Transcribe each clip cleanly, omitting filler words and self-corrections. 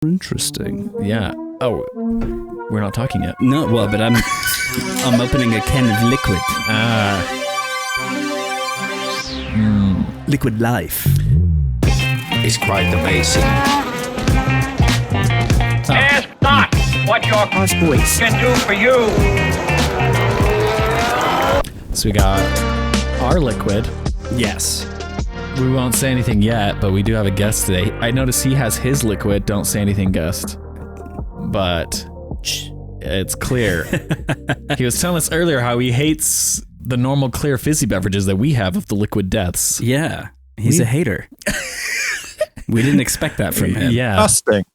Interesting. Yeah. Oh, we're not talking yet. No, well, but I'm opening a can of liquid. Liquid life. It's quite amazing. Ask not what your voice can do for you. So we got our liquid. Yes. We won't say anything yet, but we do have a guest today. I noticed he has his liquid. Don't say anything, guest. But it's clear. He was telling us earlier how he hates the normal clear fizzy beverages that we have of the liquid deaths. Yeah. He's a hater. We didn't expect that from him. Yeah. Disgusting.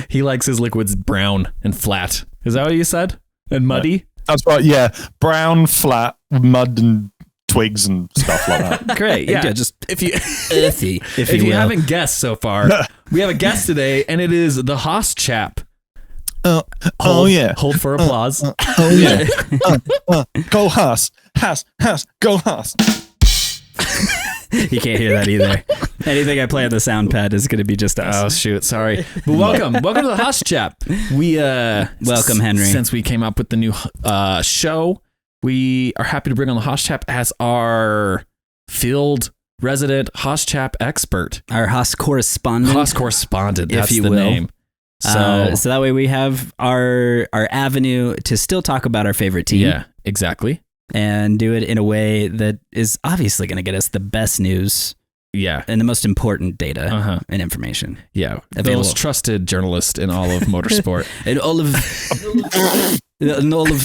He likes his liquids brown and flat. Is that what you said? And muddy? That's right, yeah. Brown, flat, mud and twigs and stuff like that. Great. Yeah. Just if you earthy, if you will. haven't guessed so far, we have a guest today, and it is the Haas Chap. Yeah. Hold for applause. Yeah. Go Haas. Haas. Go Haas. You can't hear that either. Anything I play on the sound pad is going to be just us. Oh, shoot. Sorry. But welcome to the Haas Chap. We, welcome, Henry. Since we came up with the new show, we are happy to bring on the Haas Chap as our field resident Haas Chap expert. Our Haas correspondent. Haas correspondent, that's if you the will. name. So that way we have our avenue to still talk about our favorite team. Yeah, exactly. And do it in a way that is obviously going to get us the best news. Yeah. And the most important data and information. Yeah. The Available. most trusted journalist in all of motorsport. And all of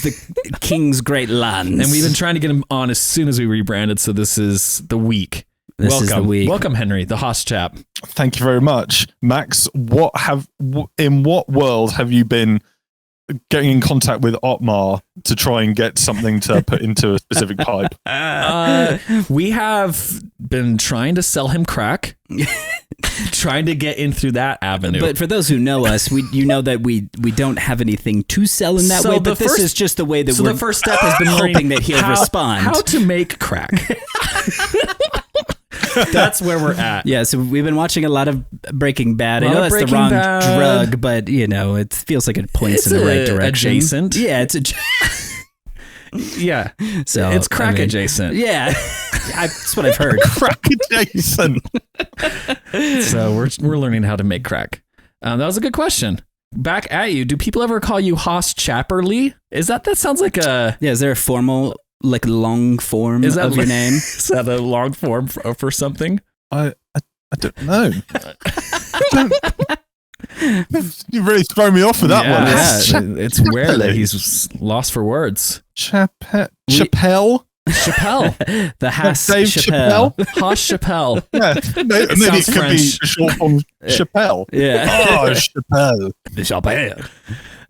the King's great lands. And we've been trying to get him on as soon as we rebranded, so this is the week. This is the week. Welcome, Henry, the Haas Chap. Thank you very much. Max, in what world have you been getting in contact with Otmar to try and get something to put into a specific pipe? We have been trying to sell him crack, trying to get in through that avenue. But for those who know us, you know that we don't have anything to sell in that way, but this is just the way that we're the first step has been hoping that he'll respond. How to make crack. That's where we're at. Yeah, so we've been watching a lot of Breaking Bad. I know that's the wrong drug, but it feels like it points in the right direction. Adjacent. Yeah, it's yeah. So it's crack adjacent. Yeah, that's what I've heard. Crack adjacent. So we're learning how to make crack. That was a good question. Back at you. Do people ever call you Haas Chapperly? That sounds like a... Yeah, is there a formal... long form of your name? Is that a long form for something? I don't know. You really throw me off with that one. Yeah, it's rare that he's lost for words. Chappelle? Chappelle. The Haas Dave Chappelle. Haas Chappelle. Yeah, maybe it could French. be short form Chappelle. Yeah. Oh, Chappelle. Chappelle.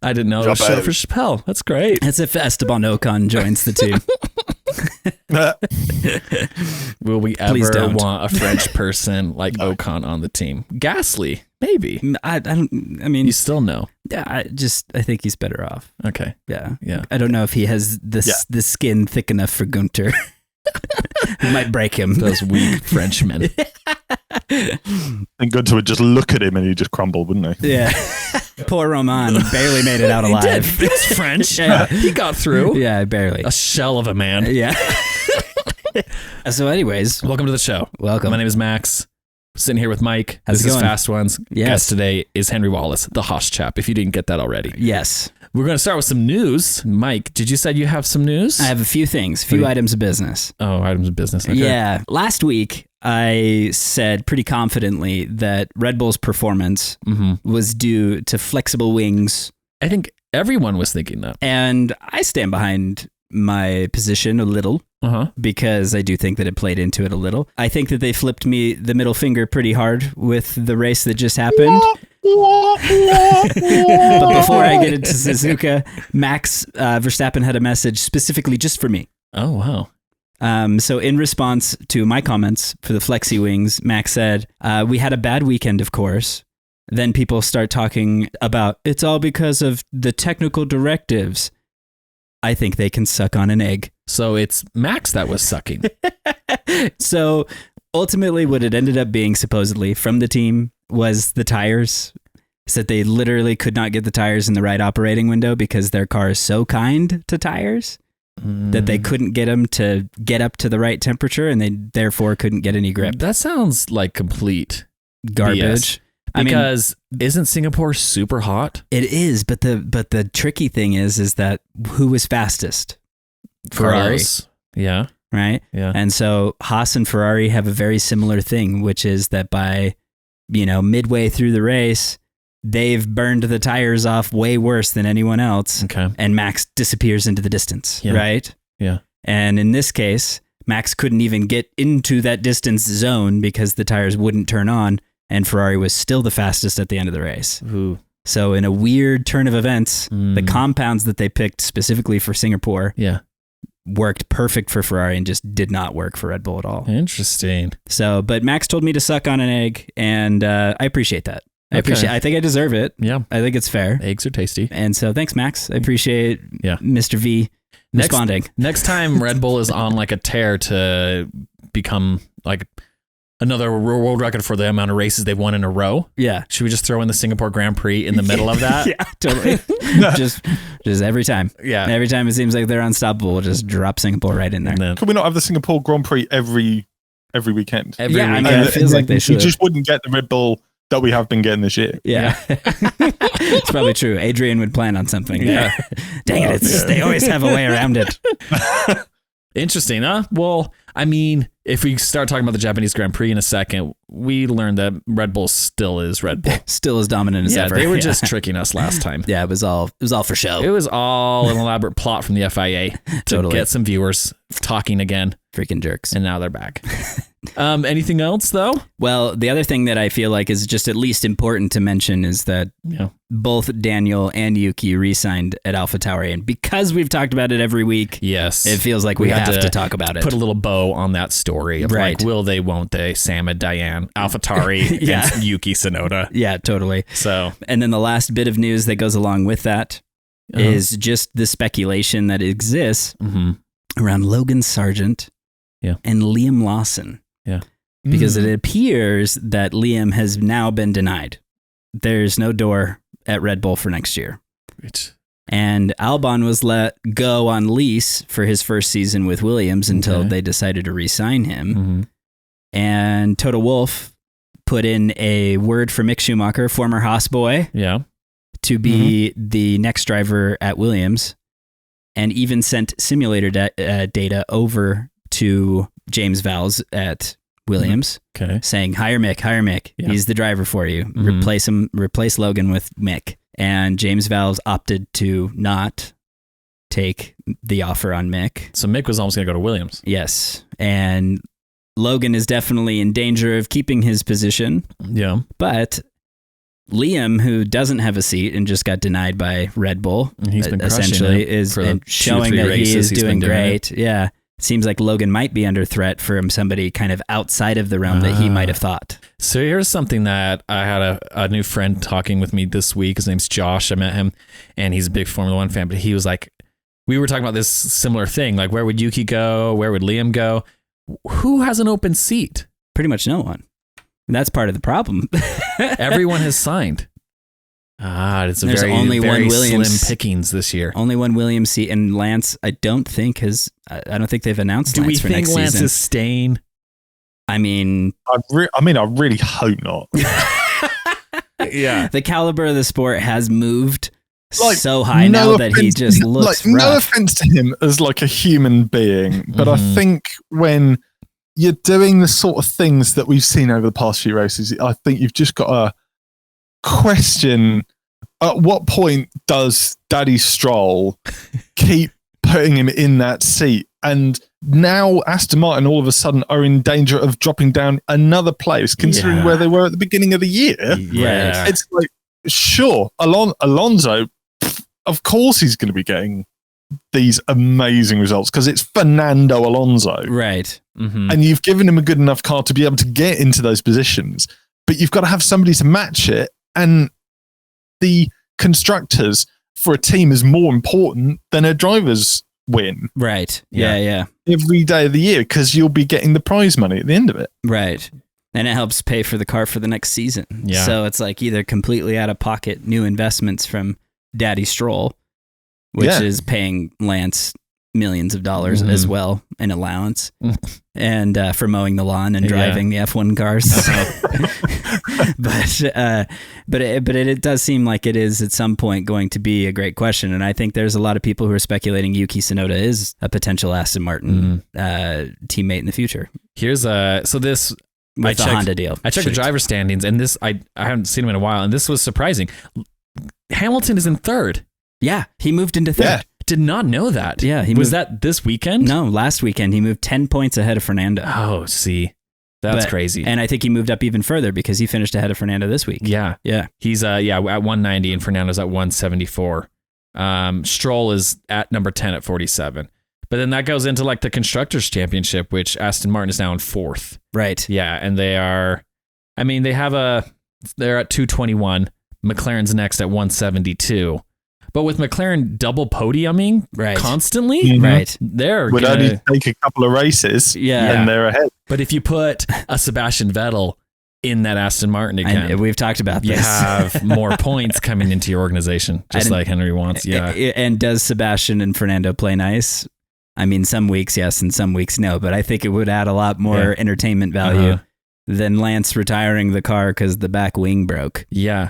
I didn't know it was short for Chappelle. That's great. That's if Esteban Ocon joins the team. Will we Please ever don't. want a French person like Ocon on the team? Ghastly, maybe. I don't. I mean, You still know. yeah. I think he's better off. Okay. Yeah. Yeah. I don't know if he has the skin thick enough for Gunter. It might break him. Those weak Frenchmen. And Gunter would just look at him and he'd just crumble, wouldn't he? Yeah. Poor Roman barely made it out alive. He was French. Yeah. He got through. Yeah, barely. A shell of a man. Yeah. So anyways, Welcome to the show. welcome. My name is Max. Sitting here with Mike. How's This it is going? Fast Ones. Yes. Guest today is Henry Wallace, the Haas Chap, if you didn't get that already. Yes. We're going to start with some news. Mike, did you say you have some news? I have a few things, items of business. Oh, items of business. Okay. Yeah. Last week, I said pretty confidently that Red Bull's performance was due to flexible wings. I think everyone was thinking that. And I stand behind my position a little because I do think that it played into it a little. I think that they flipped me the middle finger pretty hard with the race that just happened. But before I get into Suzuka, Max Verstappen had a message specifically just for me. Oh, wow. So in response to my comments for the flexi wings, Max said, we had a bad weekend, of course. Then people start talking about it's all because of the technical directives. I think they can suck on an egg. So it's Max that was sucking. So ultimately what it ended up being supposedly from the team was the tires. Said they literally could not get the tires in the right operating window because their car is so kind to tires that they couldn't get them to get up to the right temperature, and they therefore couldn't get any grip. That sounds like complete Garbage. BS. Because isn't Singapore super hot? It is, but the tricky thing is that who was fastest? Ferrari, Carlos. Yeah. right? Yeah. And so Haas and Ferrari have a very similar thing, which is that by, midway through the race, they've burned the tires off way worse than anyone else. Okay. And Max disappears into the distance, right? Yeah. And in this case, Max couldn't even get into that distance zone because the tires wouldn't turn on, and Ferrari was still the fastest at the end of the race. Ooh. So in a weird turn of events, the compounds that they picked specifically for Singapore worked perfect for Ferrari and just did not work for Red Bull at all. Interesting. So, but Max told me to suck on an egg, and I appreciate that. I think I deserve it. Yeah. I think it's fair. Eggs are tasty. And so thanks, Max. I appreciate Mr. V responding. Next time Red Bull is on like a tear to become like another world record for the amount of races they've won in a row. Yeah. Should we just throw in the Singapore Grand Prix in the middle of that? Yeah, totally. just every time. Yeah. Every time it seems like they're unstoppable, we'll just drop Singapore right in there. And then, Could we not have the Singapore Grand Prix every weekend? every Yeah, I week. mean, it feels like they We should. just wouldn't get the Red Bull that we have been getting this year. Yeah. It's probably true. Adrian would plan on something. Yeah. Dang it. They always have a way around it. Interesting, huh? Well, I mean, if we start talking about the Japanese Grand Prix in a second, we learned that Red Bull still is Red Bull. Still as dominant as ever. They were just tricking us last time. Yeah, it was all for show. It was all an elaborate plot from the FIA to Totally. get some viewers talking again, Freaking jerks. and now they're back. Anything else, though? Well, the other thing that I feel like is just at least important to mention is that both Daniel and Yuki re-signed at AlphaTauri, and because we've talked about it every week, Yes. it feels like we had have to talk about it. Put a little bow on that story of Right. like, will they, won't they, Sam and Diane, AlphaTauri, Yeah. and Yuki Tsunoda. Yeah, totally. So, And then the last bit of news that goes along with that is just the speculation that exists around Logan Sargent and Liam Lawson. Yeah. Because it appears that Liam has now been denied. There's no door at Red Bull for next year. And Albon was let go on lease for his first season with Williams until they decided to re-sign him. And Toto Wolff put in a word for Mick Schumacher, former Haas boy, to be the next driver at Williams, and even sent simulator data over to James Vowles at Williams, saying, hire Mick. Yeah. He's the driver for you. Replace Logan with Mick. And James Vowles opted to not take the offer on Mick. So Mick was almost going to go to Williams. Yes. And Logan is definitely in danger of keeping his position. Yeah. But Liam, who doesn't have a seat and just got denied by Red Bull, he's been essentially is showing that he is doing great. Yeah. Seems like Logan might be under threat from somebody kind of outside of the realm that he might have thought. So here's something that I had a new friend talking with me this week. His name's Josh. I met him, and he's a big Formula One fan, but he was like, we were talking about this similar thing. Like, where would Yuki go? Where would Liam go? Who has an open seat? Pretty much no one. And that's part of the problem. Everyone has signed. It's There's very only one Williams slim pickings this year. Only one Williams seat, and Lance, I don't think they've announced Do Lance we for think next Lance season. is staying? I mean, I really hope not. Yeah. The caliber of the sport has moved Like, so high no now that he offense- just looks like, no rough. offense to him as like a human being, but I think when you're doing the sort of things that we've seen over the past few races, I think you've just got to question at what point does Daddy Stroll keep putting him in that seat? And now Aston Martin all of a sudden are in danger of dropping down another place, considering where they were at the beginning of the year. Yeah. It's like, sure, Alonso, of course he's going to be getting these amazing results because it's Fernando Alonso. Right. And you've given him a good enough car to be able to get into those positions, but you've got to have somebody to match it. And the constructors for a team is more important than a driver's win. Right. Yeah. Every day of the year, because you'll be getting the prize money at the end of it. Right. And it helps pay for the car for the next season. Yeah. So it's like either completely out of pocket new investments from Daddy Stroll, which is paying Lance millions of dollars as well in allowance and for mowing the lawn and driving the F1 cars. but it does seem like it is at some point going to be a great question. And I think there's a lot of people who are speculating Yuki Tsunoda is a potential Aston Martin teammate in the future. Here's this with the Honda deal. I checked the driver standings, and this I haven't seen him in a while, and this was surprising. Hamilton is in third. Yeah, he moved into third. Yeah. Did not know that. Yeah, was that this weekend? No, last weekend he moved 10 points ahead of Fernando. Oh, see, that's crazy. And I think he moved up even further because he finished ahead of Fernando this week. Yeah, yeah. He's at 190 and Fernando's at 174. Stroll is at number 10 at 47. But then that goes into like the Constructors' Championship, which Aston Martin is now in fourth. Right. Yeah, and they're at 221. McLaren's next at 172. But with McLaren double podiuming constantly, they're would only take a couple of races, and they're ahead. But if you put a Sebastian Vettel in that Aston Martin again, and we've talked about this, you have more points coming into your organization, just like Henry wants. Yeah. And does Sebastian and Fernando play nice? I mean, some weeks yes, and some weeks no. But I think it would add a lot more entertainment value than Lance retiring the car because the back wing broke. Yeah.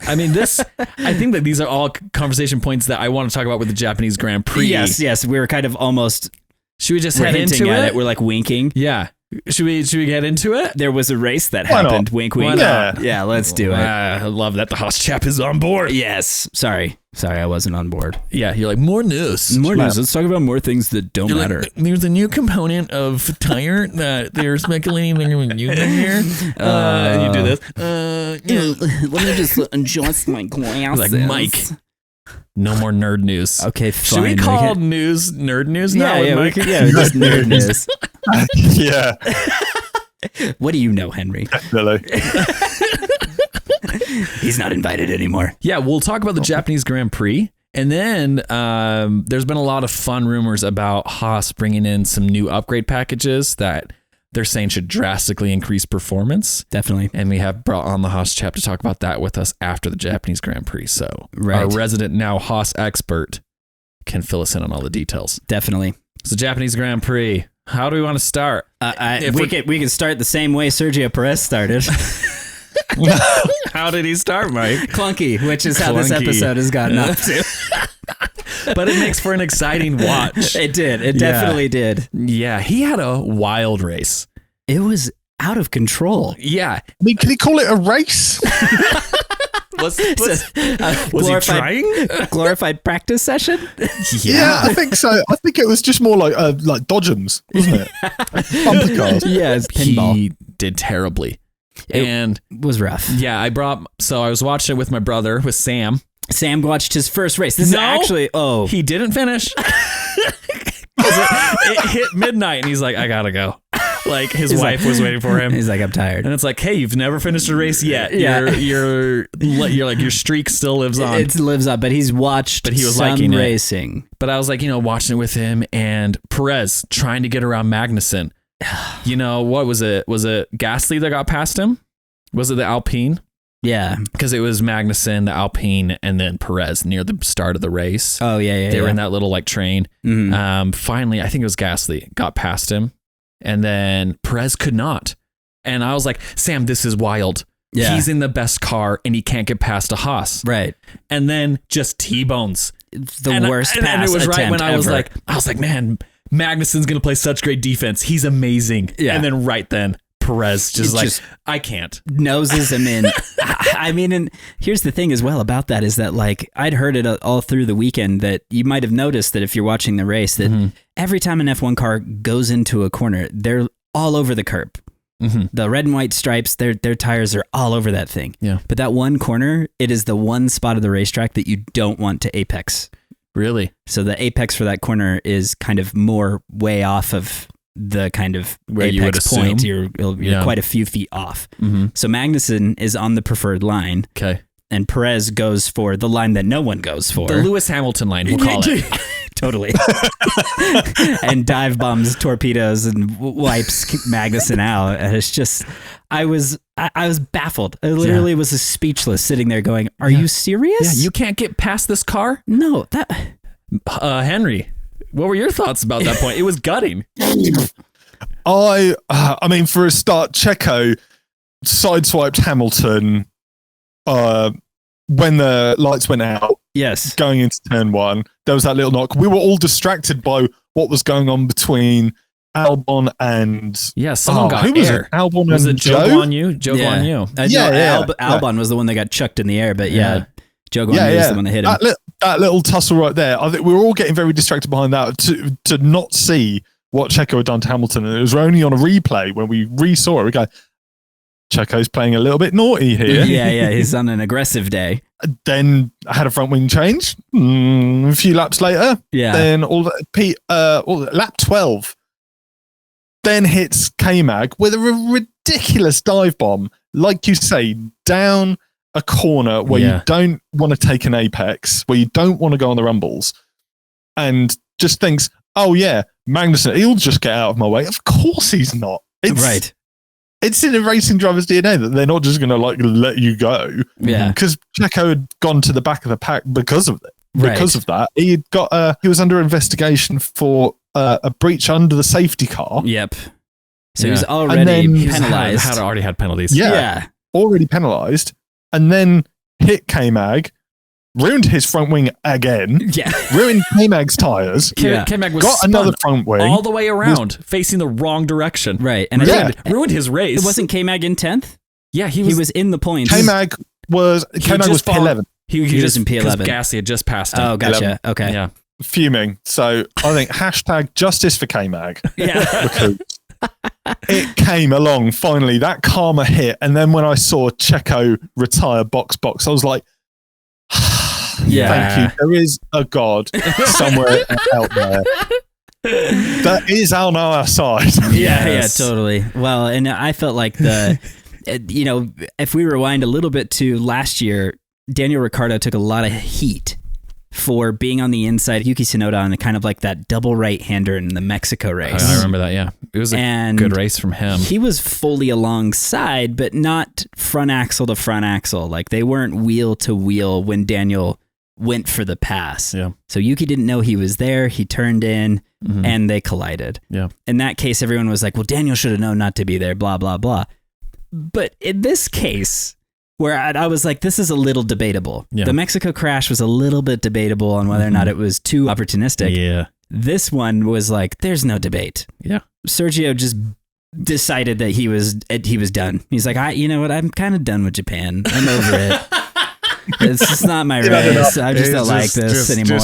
I mean, I think that these are all conversation points that I want to talk about with the Japanese Grand Prix. Yes. We were kind of almost. Should we just head into it? We're like winking. Yeah. Should we get into it? There was a race that happened. Wink, wink. Yeah, let's do it. I love that the Haas Chap is on board. Yes. Sorry, I wasn't on board. Yeah, you're like, more news. Let's talk about more things that don't matter. Like, there's a new component of tire that they're speculating they're going to use in here. You do this. Let me just adjust my glasses. Like, Mike. No more nerd news. Okay, fine. Should we call news nerd news now? Yeah, Mike? Just nerd news. Yeah. What do you know, Henry? Really? He's not invited anymore. Yeah, we'll talk about the Japanese Grand Prix. And then there's been a lot of fun rumors about Haas bringing in some new upgrade packages that they're saying should drastically increase performance. Definitely. And we have brought on the Haas Chap to talk about that with us after the Japanese Grand Prix. So our resident now Haas expert can fill us in on all the details. Definitely. So Japanese Grand Prix, how do we want to start? We can start the same way Sergio Perez started. How did he start, Mike? Clunky, which is how this episode has gotten off to. But it makes for an exciting watch. It did. It definitely did. Yeah, he had a wild race. It was out of control. Yeah. I mean, can he call it a race? Was he trying? Glorified practice session? Yeah, I think so. I think it was just more like Dodgems, wasn't it? Bumper cars. Yeah, it's pinball. He did terribly. And it was rough. Yeah, I was watching it with my brother, with Sam. Sam watched his first race. This is actually, he didn't finish. It hit midnight and he's like, I gotta go. Like his wife was waiting for him. He's like, I'm tired. And it's like, hey, you've never finished a race yet. Yeah. You're like, your streak still lives on. It lives on, but he's watched but he was some liking racing. But I was like, watching it with him and Perez trying to get around Magnussen. What was it? Was it Gasly that got past him? Was it the Alpine? Yeah. Because it was Magnussen, the Alpine, and then Perez near the start of the race. Oh, yeah. They were in that little train. Mm-hmm. Finally, I think it was Gasly, got past him. And then Perez could not. And I was like, Sam, this is wild. Yeah. He's in the best car and he can't get past a Haas. Right. And then just T-bones. The worst pass and it was right when I was ever. I was like, man, Magnussen's going to play such great defense. He's amazing. Yeah. And then right then, Perez just I can't. Noses him in. I mean, and here's the thing as well about that is that I'd heard it all through the weekend that you might have noticed that if you're watching the race that every time an F1 car goes into a corner, they're all over the curb. Mm-hmm. The red and white stripes, their tires are all over that thing. Yeah. But that one corner, it is the one spot of the racetrack that you don't want to apex. Really? So the apex for that corner is kind of more way off of the kind of where apex you would point. assume. You're quite a few feet off. Mm-hmm. So Magnussen is on the preferred line. Okay. And Perez goes for the line that no one goes for. The Lewis Hamilton line, we'll call it. Totally. And dive bombs, torpedoes, and wipes Magnussen out. And it's just, I was baffled. I literally was speechless sitting there going, are you serious? Yeah, you can't get past this car? No, that... Henry, what were your thoughts about that point? It was gutting. I mean, for a start, Checo sideswiped Hamilton when the lights went out. Yes. Going into turn one, there was that little knock. We were all distracted by what was going on between Albon and... Yeah, someone got who was air. it? Albon was and it Joe Guan Yu? Joe Guan Yu. Albon was the one that got chucked in the air, but Joe Guan Yu was the one that hit him. That little tussle right there. I think we were all getting very distracted behind that to not see what Checo had done to Hamilton. And it was only on a replay when we re-saw it. We go, Checo's playing a little bit naughty here. Yeah, he's on an aggressive day. Then I had a front wing change. A few laps later, then lap 12, then hits K-Mag with a ridiculous dive bomb, like you say, down a corner where you don't want to take an apex, where you don't want to go on the rumbles, and just thinks, oh yeah, Magnussen, he'll just get out of my way. Of course he's not. Right. It's in a racing driver's DNA that they're not just going to let you go. Yeah. Because Checo had gone to the back of the pack because of it. Because of that, he was under investigation for a breach under the safety car. Yep. So he was already penalized. Already had penalties. Yeah. Already penalized. And then hit K-Mag, ruined his front wing again. Yeah. Ruined K-Mag's tires. K-Mag was got another front wing all the way around, facing the wrong direction. Right. And ruined his race. It wasn't K-Mag in 10th? Yeah, he was in the points. K-Mag was P11. He was in P11. Because Gasly had just passed him. Oh, gotcha. 11. Okay. Yeah. Fuming. So I think hashtag justice for K-Mag. Yeah. Because it came along finally, that karma hit, and then when I saw Checo retire box, I was like, thank you. There is a God somewhere out there that is on our side. Yeah, totally. Well, and I felt like if we rewind a little bit to last year, Daniel Ricciardo took a lot of heat for being on the inside Yuki Tsunoda on kind of like that double right-hander in the Mexico race. I remember that, yeah. It was a good race from him. He was fully alongside, but not front axle to front axle. Like they weren't wheel to wheel when Daniel went for the pass. Yeah. So Yuki didn't know he was there. He turned in and they collided. Yeah. In that case, everyone was like, well, Daniel should have known not to be there, blah, blah, blah. But in this case, where I was like, this is a little debatable. Yeah. The Mexico crash was a little bit debatable on whether or not it was too opportunistic. Yeah. This one was like, there's no debate. Yeah. Sergio just decided that he was done. He's like, you know what? I'm kind of done with Japan. I'm over it. It's just not my race. I just don't like this anymore.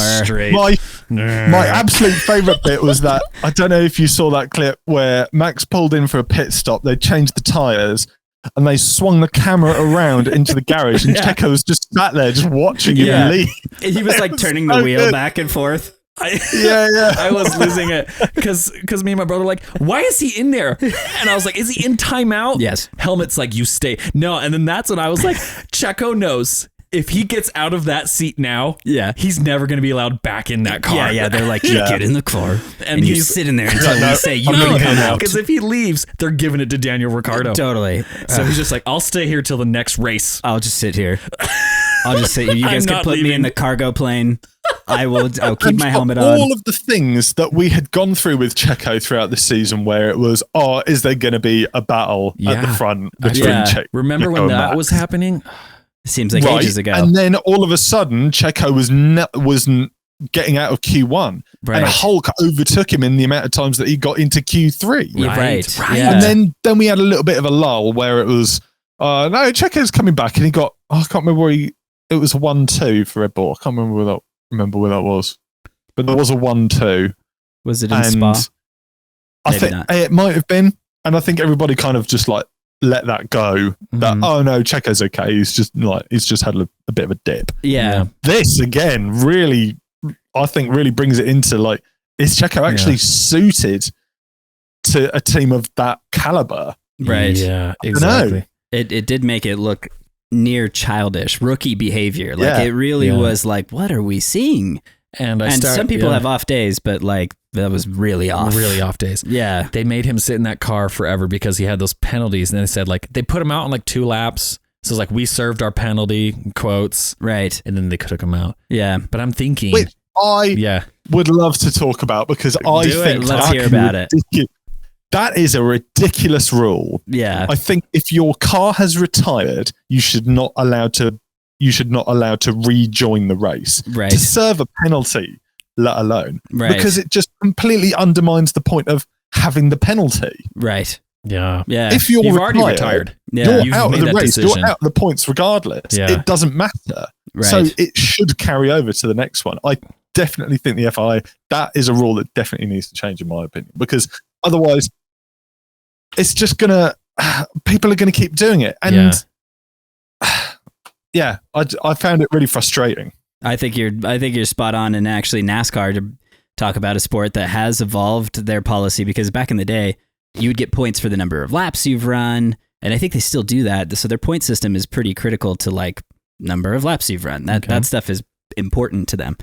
My absolute favorite bit was that, I don't know if you saw that clip where Max pulled in for a pit stop. They changed the tires and they swung the camera around into the garage, and Checo was just sat there just watching him leave. He was like turning the wheel back and forth. I was losing it because me and my brother were like, why is he in there? And I was like, is he in timeout? Yes. Helmet's like, you stay. No. And then that's when I was like, Checo knows if he gets out of that seat now, he's never going to be allowed back in that car. Yeah. They're like, you get in the car and you sit in there until we say you can come out. Because if he leaves, they're giving it to Daniel Ricciardo. Totally. So he's just like, I'll stay here till the next race. I'll just sit here. I'll just sit here. You guys can put me in the cargo plane. I'll keep my helmet on. All of the things that we had gone through with Checo throughout the season, where it was, is there going to be a battle at the front between Checo? Remember when that was happening? It seems like ages ago. And then all of a sudden, Checo wasn't getting out of Q1, and Hulk overtook him in the amount of times that he got into Q3. Right. Yeah. And then we had a little bit of a lull where it was, no, Checo's coming back, and he got, I can't remember where it was a 1-2 for Red Bull. I can't remember where that was, but there was a 1-2. Was it in Spa? I think it might have been, and I think everybody kind of just like let that go. That no, Checo's okay. He's just had a bit of a dip. Yeah. This again really, I think, really brings it into like, is Checo actually suited to a team of that caliber? Right. Yeah. Exactly. It did make it look near childish rookie behavior. Like it really was like, what are we seeing? And some people have off days, but like that was really off. Really off days. Yeah. They made him sit in that car forever because he had those penalties. And then they said like, they put him out in like 2 laps. So it's like, we served our penalty, quotes. Right. And then they took him out. Yeah. But I'm thinking. Which I would love to talk about because Let's hear about it. That is a ridiculous rule. Yeah. I think if your car has retired, you should not allowed to rejoin the race. Right. To serve a penalty, let alone. Right. Because it just completely undermines the point of having the penalty. Right. Yeah. Yeah. If you've already retired, yeah. you're out of the race, you're out of the points regardless. Yeah. It doesn't matter. Right. So it should carry over to the next one. I definitely think the FIA, that is a rule that definitely needs to change in my opinion, because otherwise it's just people are gonna keep doing it. And I found it really frustrating. I think you're spot on. And actually NASCAR, to talk about a sport that has evolved their policy, because back in the day you would get points for the number of laps you've run, and I think they still do that. So their point system is pretty critical to like number of laps you've run. That stuff is important to them.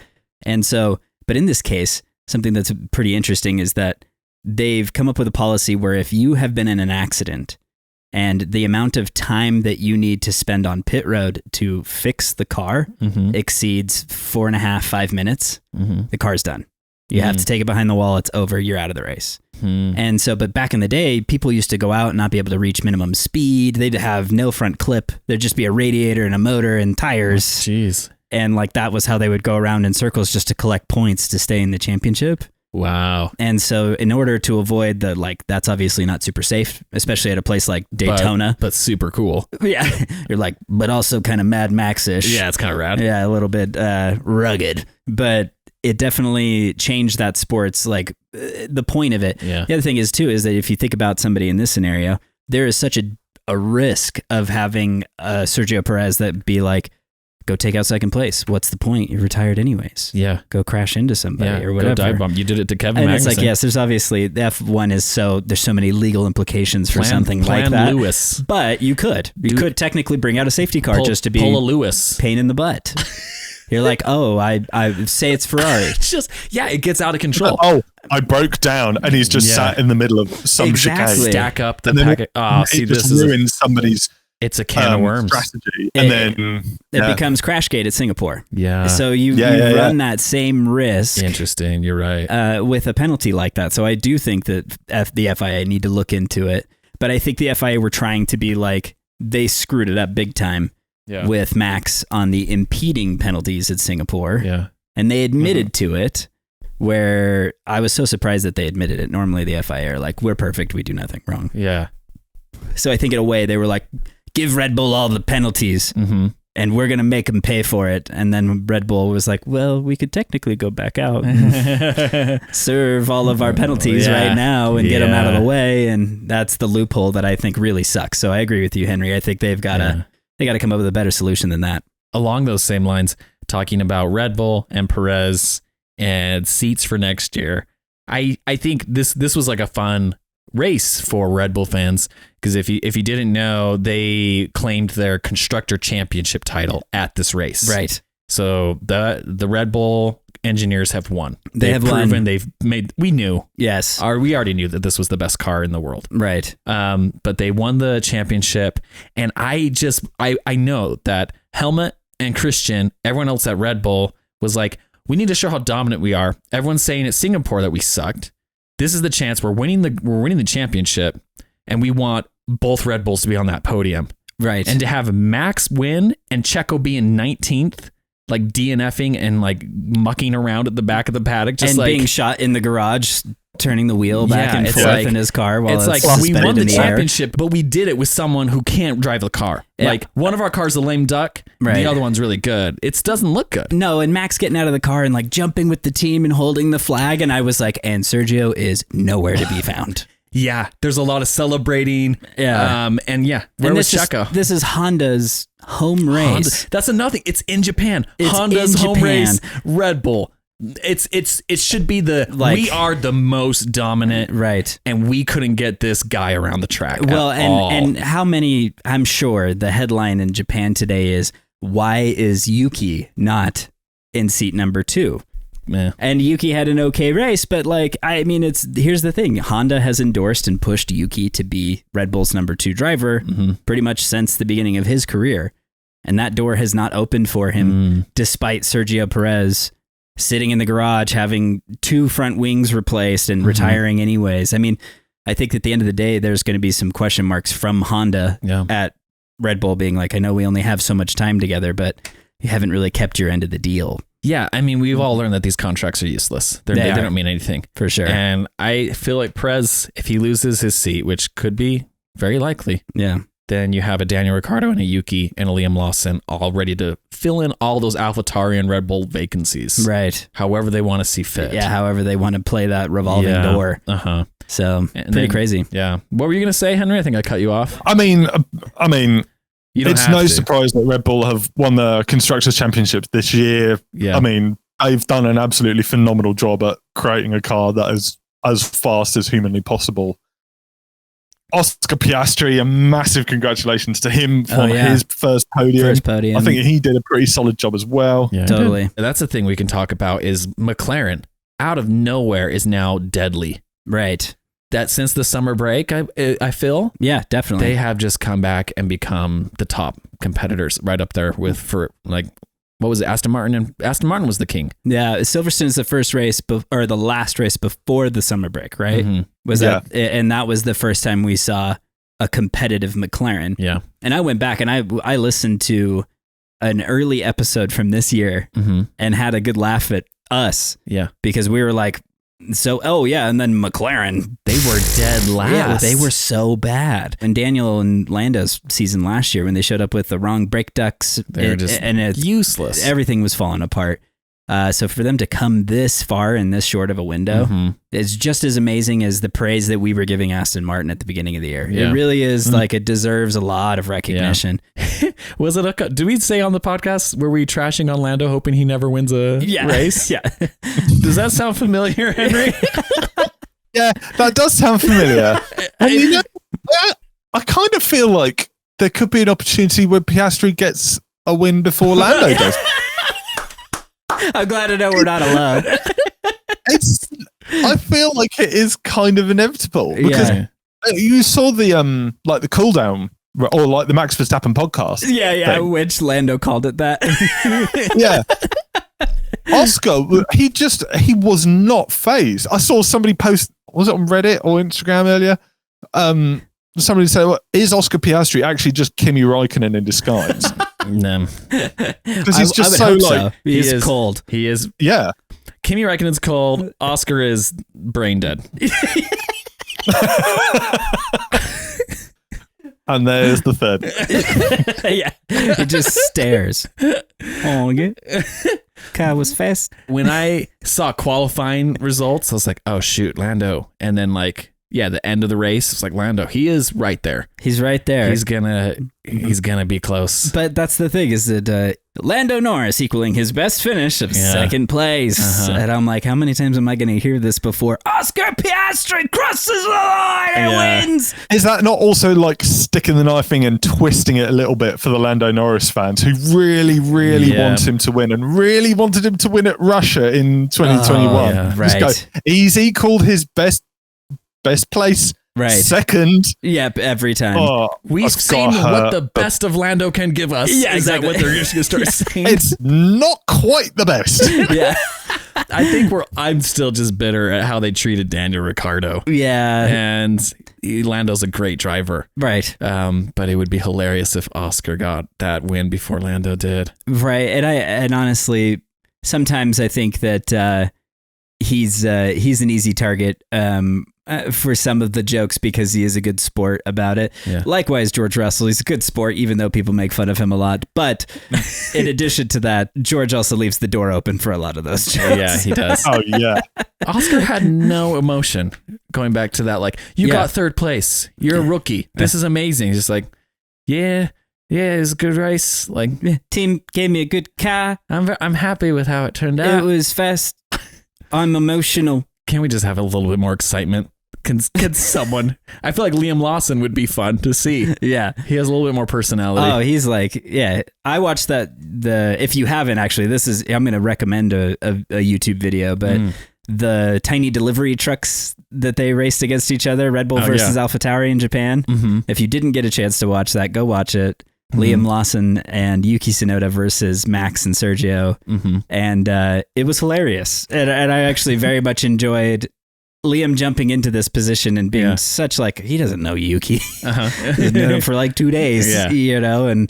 And so, but in this case, something that's pretty interesting is that they've come up with a policy where if you have been in an accident and the amount of time that you need to spend on pit road to fix the car exceeds 4.5, 5 minutes, the car's done. You have to take it behind the wall. It's over. You're out of the race. And so, but back in the day, people used to go out and not be able to reach minimum speed. They'd have no front clip. There'd just be a radiator and a motor and tires. Jeez. And like that was how they would go around in circles just to collect points to stay in the championship. Wow. And so in order to avoid the, like, that's obviously not super safe, especially at a place like Daytona. But super cool. Yeah. You're like, but also kind of Mad Max-ish. Yeah, it's kind of rad. Yeah, a little bit rugged. But it definitely changed that sport's, like, the point of it. Yeah. The other thing is, too, is that if you think about somebody in this scenario, there is such a risk of having Sergio Perez that be like, go take out second place. What's the point? You're retired anyways. Yeah. Go crash into somebody or whatever. Go dive bomb. You did it to Kevin And Magnussen. it's like, yes, there's obviously, the F1 is there's so many legal implications for something like that. Lewis. But you could technically bring out a safety car just to be pull a Lewis. Pain in the butt. You're like, oh, I say it's Ferrari. It's just, it gets out of control. Oh, I broke down and he's just sat in the middle of some chicane. Stack up the and then packet. It just ruins somebody's it's a can of worms strategy. And then it becomes Crashgate at Singapore. Yeah. So you run that same risk. Interesting. You're right. With a penalty like that. So I do think that the FIA need to look into it. But I think the FIA were trying to be like, they screwed it up big time with Max on the impeding penalties at Singapore. Yeah. And they admitted to it, where I was so surprised that they admitted it. Normally the FIA are like, we're perfect. We do nothing wrong. Yeah. So I think in a way they were like, give Red Bull all the penalties and we're going to make them pay for it. And then Red Bull was like, well, we could technically go back out and serve all of our penalties right now and get them out of the way. And that's the loophole that I think really sucks. So I agree with you, Henry. I think they've got to come up with a better solution than that. Along those same lines, talking about Red Bull and Perez and seats for next year, I think this was like a fun race for Red Bull fans, because if you didn't know, they claimed their constructor championship title at this race. Right. So the Red Bull engineers have won. They've proven won. They've made. We knew. Yes. We already knew that this was the best car in the world. Right. But they won the championship, and I know that Helmut and Christian, everyone else at Red Bull was like, we need to show how dominant we are. Everyone's saying at Singapore that we sucked. This is the chance we're winning the championship, and we want both Red Bulls to be on that podium. Right. And to have Max win and Checo be in 19th, like DNFing and like mucking around at the back of the paddock, just and like being shot in the garage, turning the wheel back and forth in his car while it's like we won the championship, but we did it with someone who can't drive the car. Yeah. Like one of our cars is a lame duck, the other one's really good. It doesn't look good. No, and Max getting out of the car and like jumping with the team and holding the flag, and I was like, and Sergio is nowhere to be found. Yeah, there's a lot of celebrating. Yeah, where was Checo? This is Honda's home race. That's another thing. It's in Japan. Honda's home race. Red Bull. It should be we are the most dominant, right? And we couldn't get this guy around the track. Well, and how many? I'm sure the headline in Japan today is, why is Yuki not in seat number 2? meh. And Yuki had an okay race, but like, I mean, here's the thing. Honda has endorsed and pushed Yuki to be Red Bull's number 2 driver pretty much since the beginning of his career. And that door has not opened for him, despite Sergio Perez sitting in the garage, having 2 front wings replaced and retiring anyways. I mean, I think at the end of the day, there's going to be some question marks from Honda at Red Bull being like, I know we only have so much time together, but you haven't really kept your end of the deal. Yeah, I mean, we've all learned that these contracts are useless. They don't mean anything. For sure. And I feel like Perez, if he loses his seat, which could be very likely, then you have a Daniel Ricciardo and a Yuki and a Liam Lawson all ready to fill in all those AlphaTauri and Red Bull vacancies. Right. However they want to see fit. Yeah, however they want to play that revolving door. So, pretty crazy. Yeah. What were you going to say, Henry? I think I cut you off. I mean, it's no surprise that Red Bull have won the Constructors' Championship this year. Yeah. I mean, they've done an absolutely phenomenal job at creating a car that is as fast as humanly possible. Oscar Piastri, a massive congratulations to him for his first podium. I think he did a pretty solid job as well. Yeah, totally. That's the thing we can talk about is McLaren out of nowhere is now deadly. Right. That since the summer break, I feel. Yeah, definitely. They have just come back and become the top competitors right up there with, for like, what was it? Aston Martin, and Aston Martin was the king. Yeah. Silverstone's the first race or the last race before the summer break, right? Was that, and that was the first time we saw a competitive McLaren. Yeah. And I went back and I listened to an early episode from this year and had a good laugh at us. Yeah. Because we were like, and then McLaren. They were dead last. Yeah, they were so bad. And Daniel and Lando's season last year, when they showed up with the wrong brake ducts, they were just useless. Everything was falling apart. So for them to come this far in this short of a window is just as amazing as the praise that we were giving Aston Martin at the beginning of the year. Yeah. It really is like it deserves a lot of recognition. Yeah. Was it do we say on the podcast, were we trashing on Lando hoping he never wins a race? Yeah. Does that sound familiar, Henry? Yeah, that does sound familiar. And you know, I kind of feel like there could be an opportunity where Piastri gets a win before Lando does. I'm glad to know we're not alone. I feel like it is kind of inevitable because you saw the like the cool down or like the Max Verstappen podcast. Yeah, which Lando called it that. Yeah. Oscar, he was not phased. I saw somebody post, was it on Reddit or Instagram earlier? Somebody said, well, is Oscar Piastri actually just Kimi Räikkönen in disguise? No. Because he's just so like... So. He is cold. He is... Yeah. Kimi Räikkönen's cold. Oscar is brain dead. And there's the third. Yeah. He just stares. Oh, yeah. Car was fast. When I saw qualifying results, I was like, oh, shoot, Lando. And then like... Yeah, the end of the race, it's like Lando. He is right there. He's right there. He's gonna be close. But that's the thing is that Lando Norris equaling his best finish of second place. And I'm like, how many times am I going to hear this before? Oscar Piastri crosses the line and wins. Is that not also like sticking the knife in and twisting it a little bit for the Lando Norris fans who really, really want him to win and really wanted him to win at Russia in 2021? Oh, yeah. Right. He's equaled his best place. Right. Second. Yep, every time. Oh, we've seen what the best of Lando can give us. Yeah, Is that what they're just going to start saying? It's not quite the best. Yeah. I think I'm still just bitter at how they treated Daniel Ricciardo. Yeah. And Lando's a great driver. Right. But it would be hilarious if Oscar got that win before Lando did. Right. And honestly, sometimes I think that he's an easy target for some of the jokes because he is a good sport about it. Yeah. Likewise, George Russell, he's a good sport, even though people make fun of him a lot. But in addition to that, George also leaves the door open for a lot of those jokes. Yeah, he does. Oh, yeah. Oscar had no emotion going back to that. Like, you got third place. You're a rookie. This is amazing. He's just like, yeah, it was a good race. Like, team gave me a good car. I'm happy with how it turned out. It was fast. I'm emotional. Can't we just have a little bit more excitement? Can someone? I feel like Liam Lawson would be fun to see. Yeah. He has a little bit more personality. Oh, he's like, yeah. I watched if you haven't actually, I'm going to recommend a YouTube video, but the tiny delivery trucks that they raced against each other, Red Bull versus AlphaTauri in Japan. Mm-hmm. If you didn't get a chance to watch that, go watch it. Liam Lawson and Yuki Tsunoda versus Max and Sergio. Mm-hmm. And it was hilarious. And I actually very much enjoyed Liam jumping into this position and being such like, he doesn't know Yuki. He's known him for like 2 days,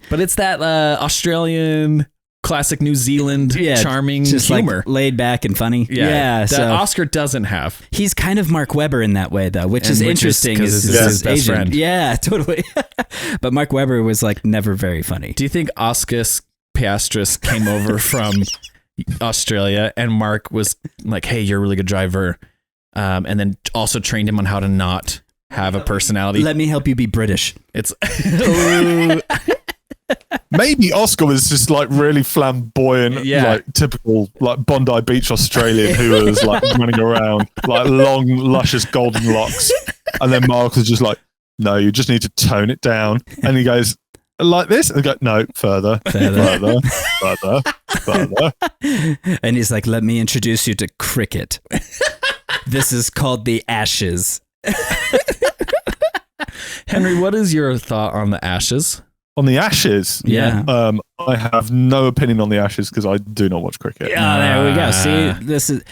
but it's that Australian classic New Zealand charming just humor. Like laid back and funny. That Oscar doesn't have. He's kind of Mark Webber in that way though, which is interesting. Because his best friend. Yeah, totally. But Mark Webber was like never very funny. Do you think Oscar Piastris came over from Australia and Mark was like, hey, you're a really good driver. And then also trained him on how to not have a personality. Let me help you be British. It's maybe Oscar was just like really flamboyant, like typical like Bondi Beach Australian who was like running around like long, luscious golden locks. And then Mark was just like, no, you just need to tone it down. And he goes, like this? And I go, no, further. And he's like, let me introduce you to cricket. This is called the Ashes. Henry, what is your thought on the Ashes? On the Ashes? Yeah. I have no opinion on the Ashes because I do not watch cricket. Yeah, there we go. See, this is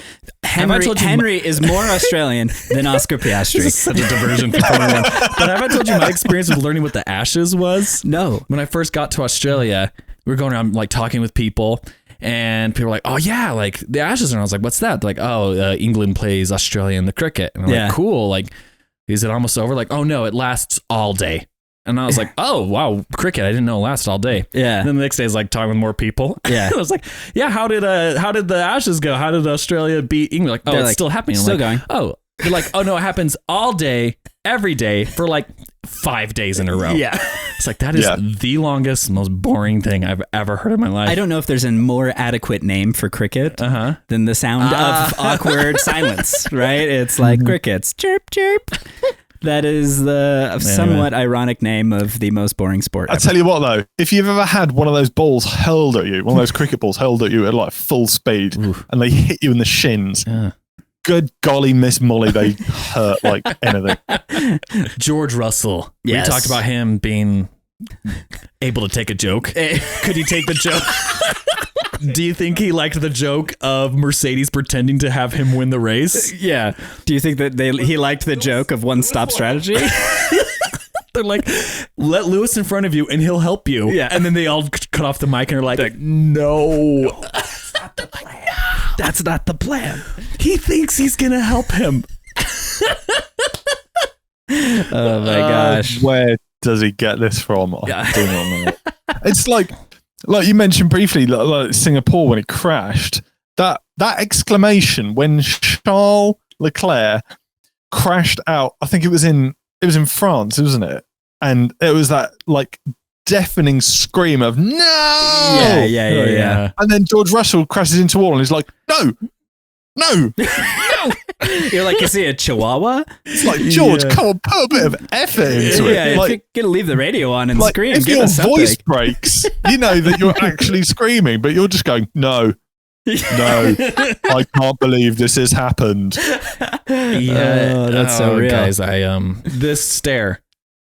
Henry is more Australian than Oscar Piastri. This is such a diversion from 21. But have I told you my experience with learning what the Ashes was? No. When I first got to Australia, we were going around like talking with people. And people were like, oh, yeah, like the Ashes. And I was like, what's that? They're like, oh, England plays Australia in the cricket. And I'm like, cool. Like, is it almost over? Like, oh, no, it lasts all day. And I was like, oh, wow, cricket. I didn't know it lasted all day. Yeah. And then the next day is like talking with more people. Yeah. I was like, yeah, how did the Ashes go? How did Australia beat England? Like, oh, it's still happening. I'm still like, going. Oh, they're like, oh, no, it happens all day, every day for like 5 days in a row. Yeah. It's like, that is the longest, most boring thing I've ever heard in my life. I don't know if there's a more adequate name for cricket than the sound of awkward silence, right? It's like crickets, chirp, chirp. That is the somewhat ironic name of the most boring sport ever. I tell you what, though, if you've ever had one of those balls hurled at you, one of those cricket balls hurled at you at like full speed, and they hit you in the shins, good golly, Miss Molly, they hurt like anything. George Russell. Yes. We talked about him being able to take a joke. Could he take the joke? Do you think he liked the joke of Mercedes pretending to have him win the race? Yeah. Do you think that he liked the joke of one-stop strategy? They're like, let Lewis in front of you and he'll help you. Yeah. And then they all cut off the mic and are like, no. That's not the plan. That's not the plan. He thinks he's going to help him. Oh my gosh. Where does he get this from? I do not know. It's like you mentioned briefly, like Singapore when it crashed. That exclamation when Charles Leclerc crashed out. I think it was in France, wasn't it? And it was that like deafening scream of no. Yeah. And then George Russell crashes into a wall and he's like, no. You're like, is he a chihuahua? It's like, George, come on, put a bit of effort into it. Yeah, like, if you're gonna leave the radio on and like, scream, if give your us something. voice breaks, you know that you're actually screaming, but you're just going, no, I can't believe this has happened. Yeah, that's so real, guys. This stare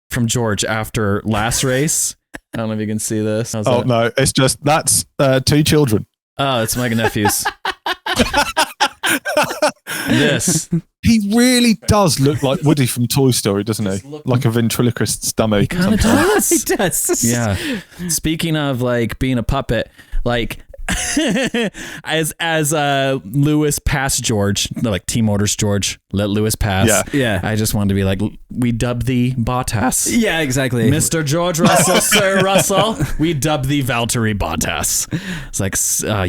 from George after last race. I don't know if you can see this. No, it's just that's 2 children. Oh, it's my nephews. This. He really does look like Woody from Toy Story, doesn't he? Like a ventriloquist's dummy. He kind of does. He does. Yeah. Speaking of like being a puppet, like as Lewis passed George, like Team Orders George, let Lewis pass. Yeah. I just wanted to be like, we dub thee Bottas. Yeah, exactly. Mr. George Russell, Sir Russell, we dub thee Valtteri Bottas. It's like,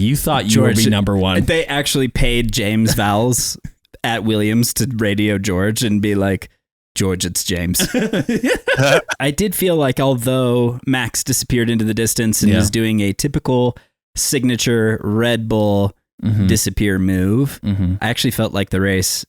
you thought you would be number one. They actually paid James Vowles at Williams to radio George and be like, George, it's James. I did feel like although Max disappeared into the distance and was doing a typical signature Red Bull disappear move, I actually felt like the race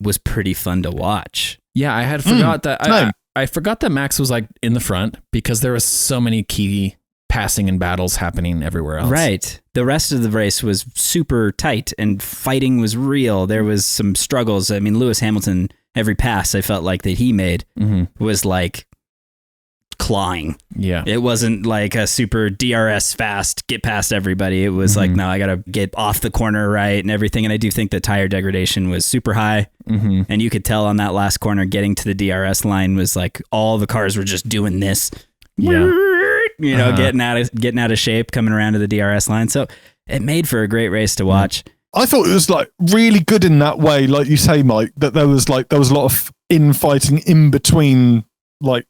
was pretty fun to watch. Yeah, I had forgot that. I forgot that Max was like in the front because there was so many key passing and battles happening everywhere else. Right. The rest of the race was super tight and fighting was real. There was some struggles. I mean, Lewis Hamilton, every pass I felt like that he made was like clawing. Yeah. It wasn't like a super DRS fast, get past everybody. It was like, no, I got to get off the corner right and everything. And I do think the tire degradation was super high. And you could tell on that last corner getting to the DRS line was like all the cars were just doing this. Yeah. You know, getting out of shape, coming around to the DRS line. So it made for a great race to watch. I thought it was like really good in that way, like you say, Mike, that there was a lot of infighting in between, like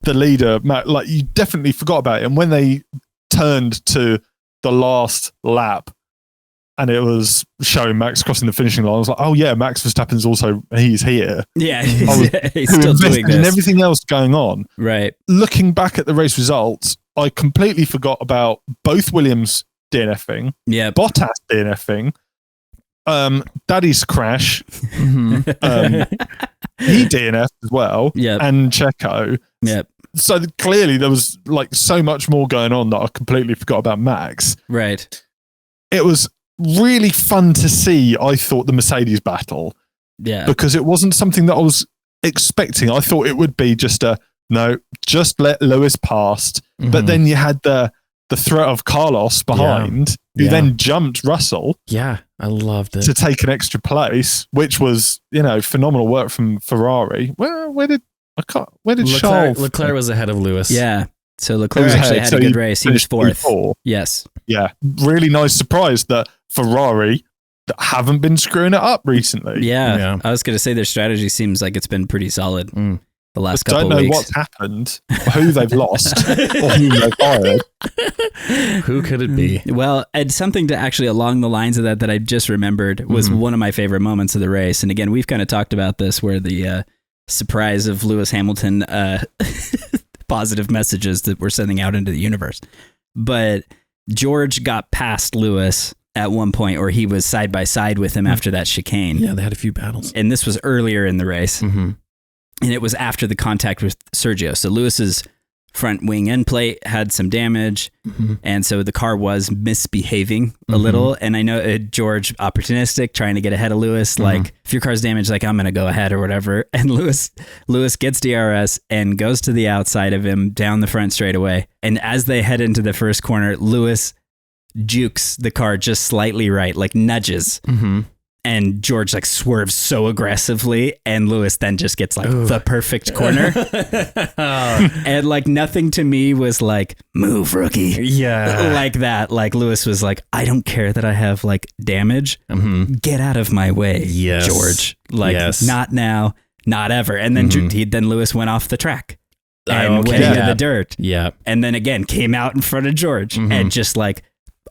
the leader, Matt. Like you definitely forgot about it. And when they turned to the last lap, and it was showing Max crossing the finishing line, I was like, oh yeah, Max Verstappen's he's here. Yeah, he's still doing this. And everything else going on. Right. Looking back at the race results, I completely forgot about both Williams DNFing, Bottas DNFing, Daddy's crash, he DNF'd as well, and Checo. Yep. So clearly there was like so much more going on that I completely forgot about Max. Right. It was really fun to see, I thought, the Mercedes battle. Yeah. Because it wasn't something that I was expecting. I thought it would be just just let Lewis past. But then you had the threat of Carlos behind, who then jumped Russell. Yeah, I loved it. To take an extra place, which was, phenomenal work from Ferrari. Where did Charles? Leclerc was ahead of Lewis. Yeah. So Leclerc actually had a good race. He was fourth. Yes. Yeah. Really nice surprise that Ferrari haven't been screwing it up recently. Yeah. I was going to say their strategy seems like it's been pretty solid the last couple of weeks. Don't know what's happened, who they've lost, or who they've hired. Who could it be? Well, and something to actually along the lines of that I just remembered was one of my favorite moments of the race. And again, we've kind of talked about this where the surprise of Lewis Hamilton positive messages that we're sending out into the universe. But George got past Lewis at one point, or he was side by side with him after that chicane. Yeah, they had a few battles. And this was earlier in the race. And it was after the contact with Sergio. So Lewis's front wing end plate had some damage. And so the car was misbehaving a little. And I know George, opportunistic, trying to get ahead of Lewis. Like, if your car's damaged, like, I'm going to go ahead or whatever. And Lewis gets DRS and goes to the outside of him down the front straightaway. And as they head into the first corner, Lewis jukes the car just slightly right, like nudges. And George like swerves so aggressively, and Lewis then just gets like the perfect corner. And like nothing to me was like, move, rookie. Yeah. Like that. Like Lewis was like, I don't care that I have like damage. Get out of my way, George. Like not now, not ever. And then then Lewis went off the track and went into the dirt. Yeah. And then again came out in front of George and just like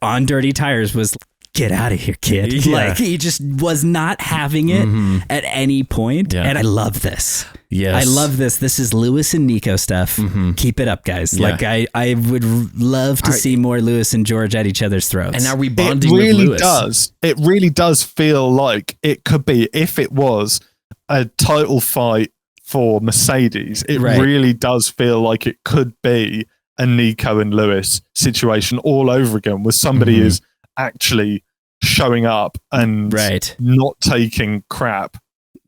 on dirty tires was get out of here, kid. Like he just was not having it at any point. And I love this. Yes. I love this. This is Lewis and Nico stuff. Keep it up, guys. Like I would love to see more Lewis and George at each other's throats. And are we bonding with Lewis? It really does feel like it could be, if it was a title fight for Mercedes, it really does feel like it could be a Nico and Lewis situation all over again, where somebody is actually showing up and not taking crap.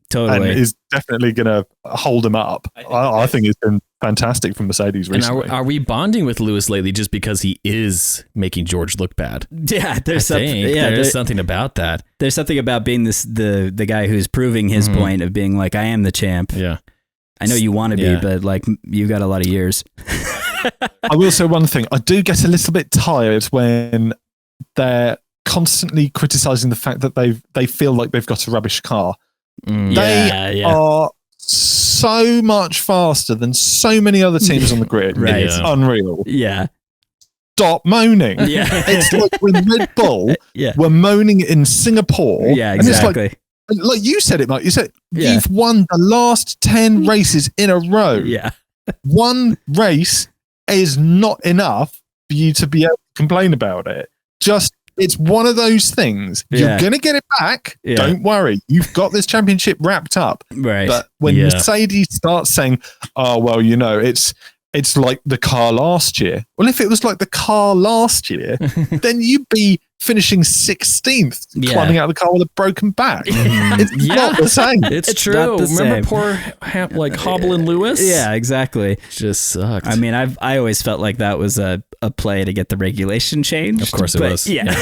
Totally. And is definitely going to hold them up. I think it's been fantastic from Mercedes recently. And are we bonding with Lewis lately just because he is making George look bad? Yeah, there's something about that. There's something about being the guy who's proving his point of being like, I am the champ. Yeah. I know you want to be, but like you got a lot of years. I will say one thing. I do get a little bit tired when they're constantly criticizing the fact that they feel like they've got a rubbish car. They are so much faster than so many other teams on the grid. It's unreal. Yeah. Stop moaning. Yeah. It's like when Red Bull were moaning in Singapore. Yeah, exactly. And it's like you said it, Mike. You said you've won the last 10 races in a row. Yeah. One race is not enough for you to be able to complain about it. Just it's one of those things. You're going to get it back. Yeah. Don't worry. You've got this championship wrapped up. Right. But when Mercedes starts saying, oh, well, it's like the car last year. Well, if it was like the car last year, then you'd be finishing 16th, climbing out of the car with a broken back. It's not the same. It's true. not the Remember same. poor Hobble and Lewis? Yeah, exactly. Just sucked. I mean, I always felt like that was a play to get the regulation changed. Of course it was. Yeah.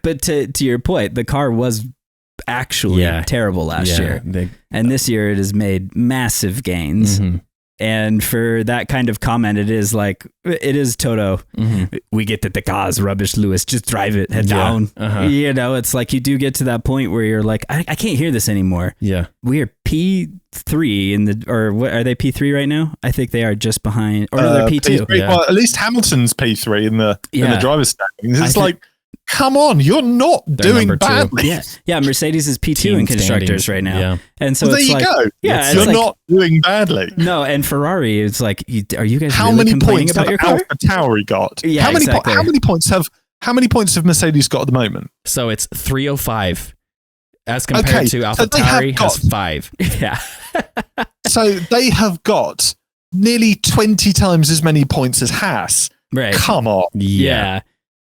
But to your point, the car was actually terrible last year. And this year it has made massive gains. Mm-hmm. And for that kind of comment, it is Toto. Mm-hmm. We get that the car is rubbish, Lewis. Just drive it, head down. Uh-huh. It's like you do get to that point where you're like, I can't hear this anymore. Yeah. We are P3 or what are they P3 right now? I think they are just behind, or no, they're P2. P3, well, at least Hamilton's P3 in the driver's standings. It's like, come on, you're not doing badly. Yeah. Mercedes is P2 in constructors right now. Yeah. And so there it's you like, go. Yeah, you're not doing badly. No, and Ferrari, it's like, are you guys how really many complaining points about have your car? AlphaTauri got? Yeah, how many exactly. how many points have Mercedes got at the moment? So it's 305 as compared to AlphaTauri has 5. Yeah. So they have got nearly 20 times as many points as Haas. Right. Come on. Yeah.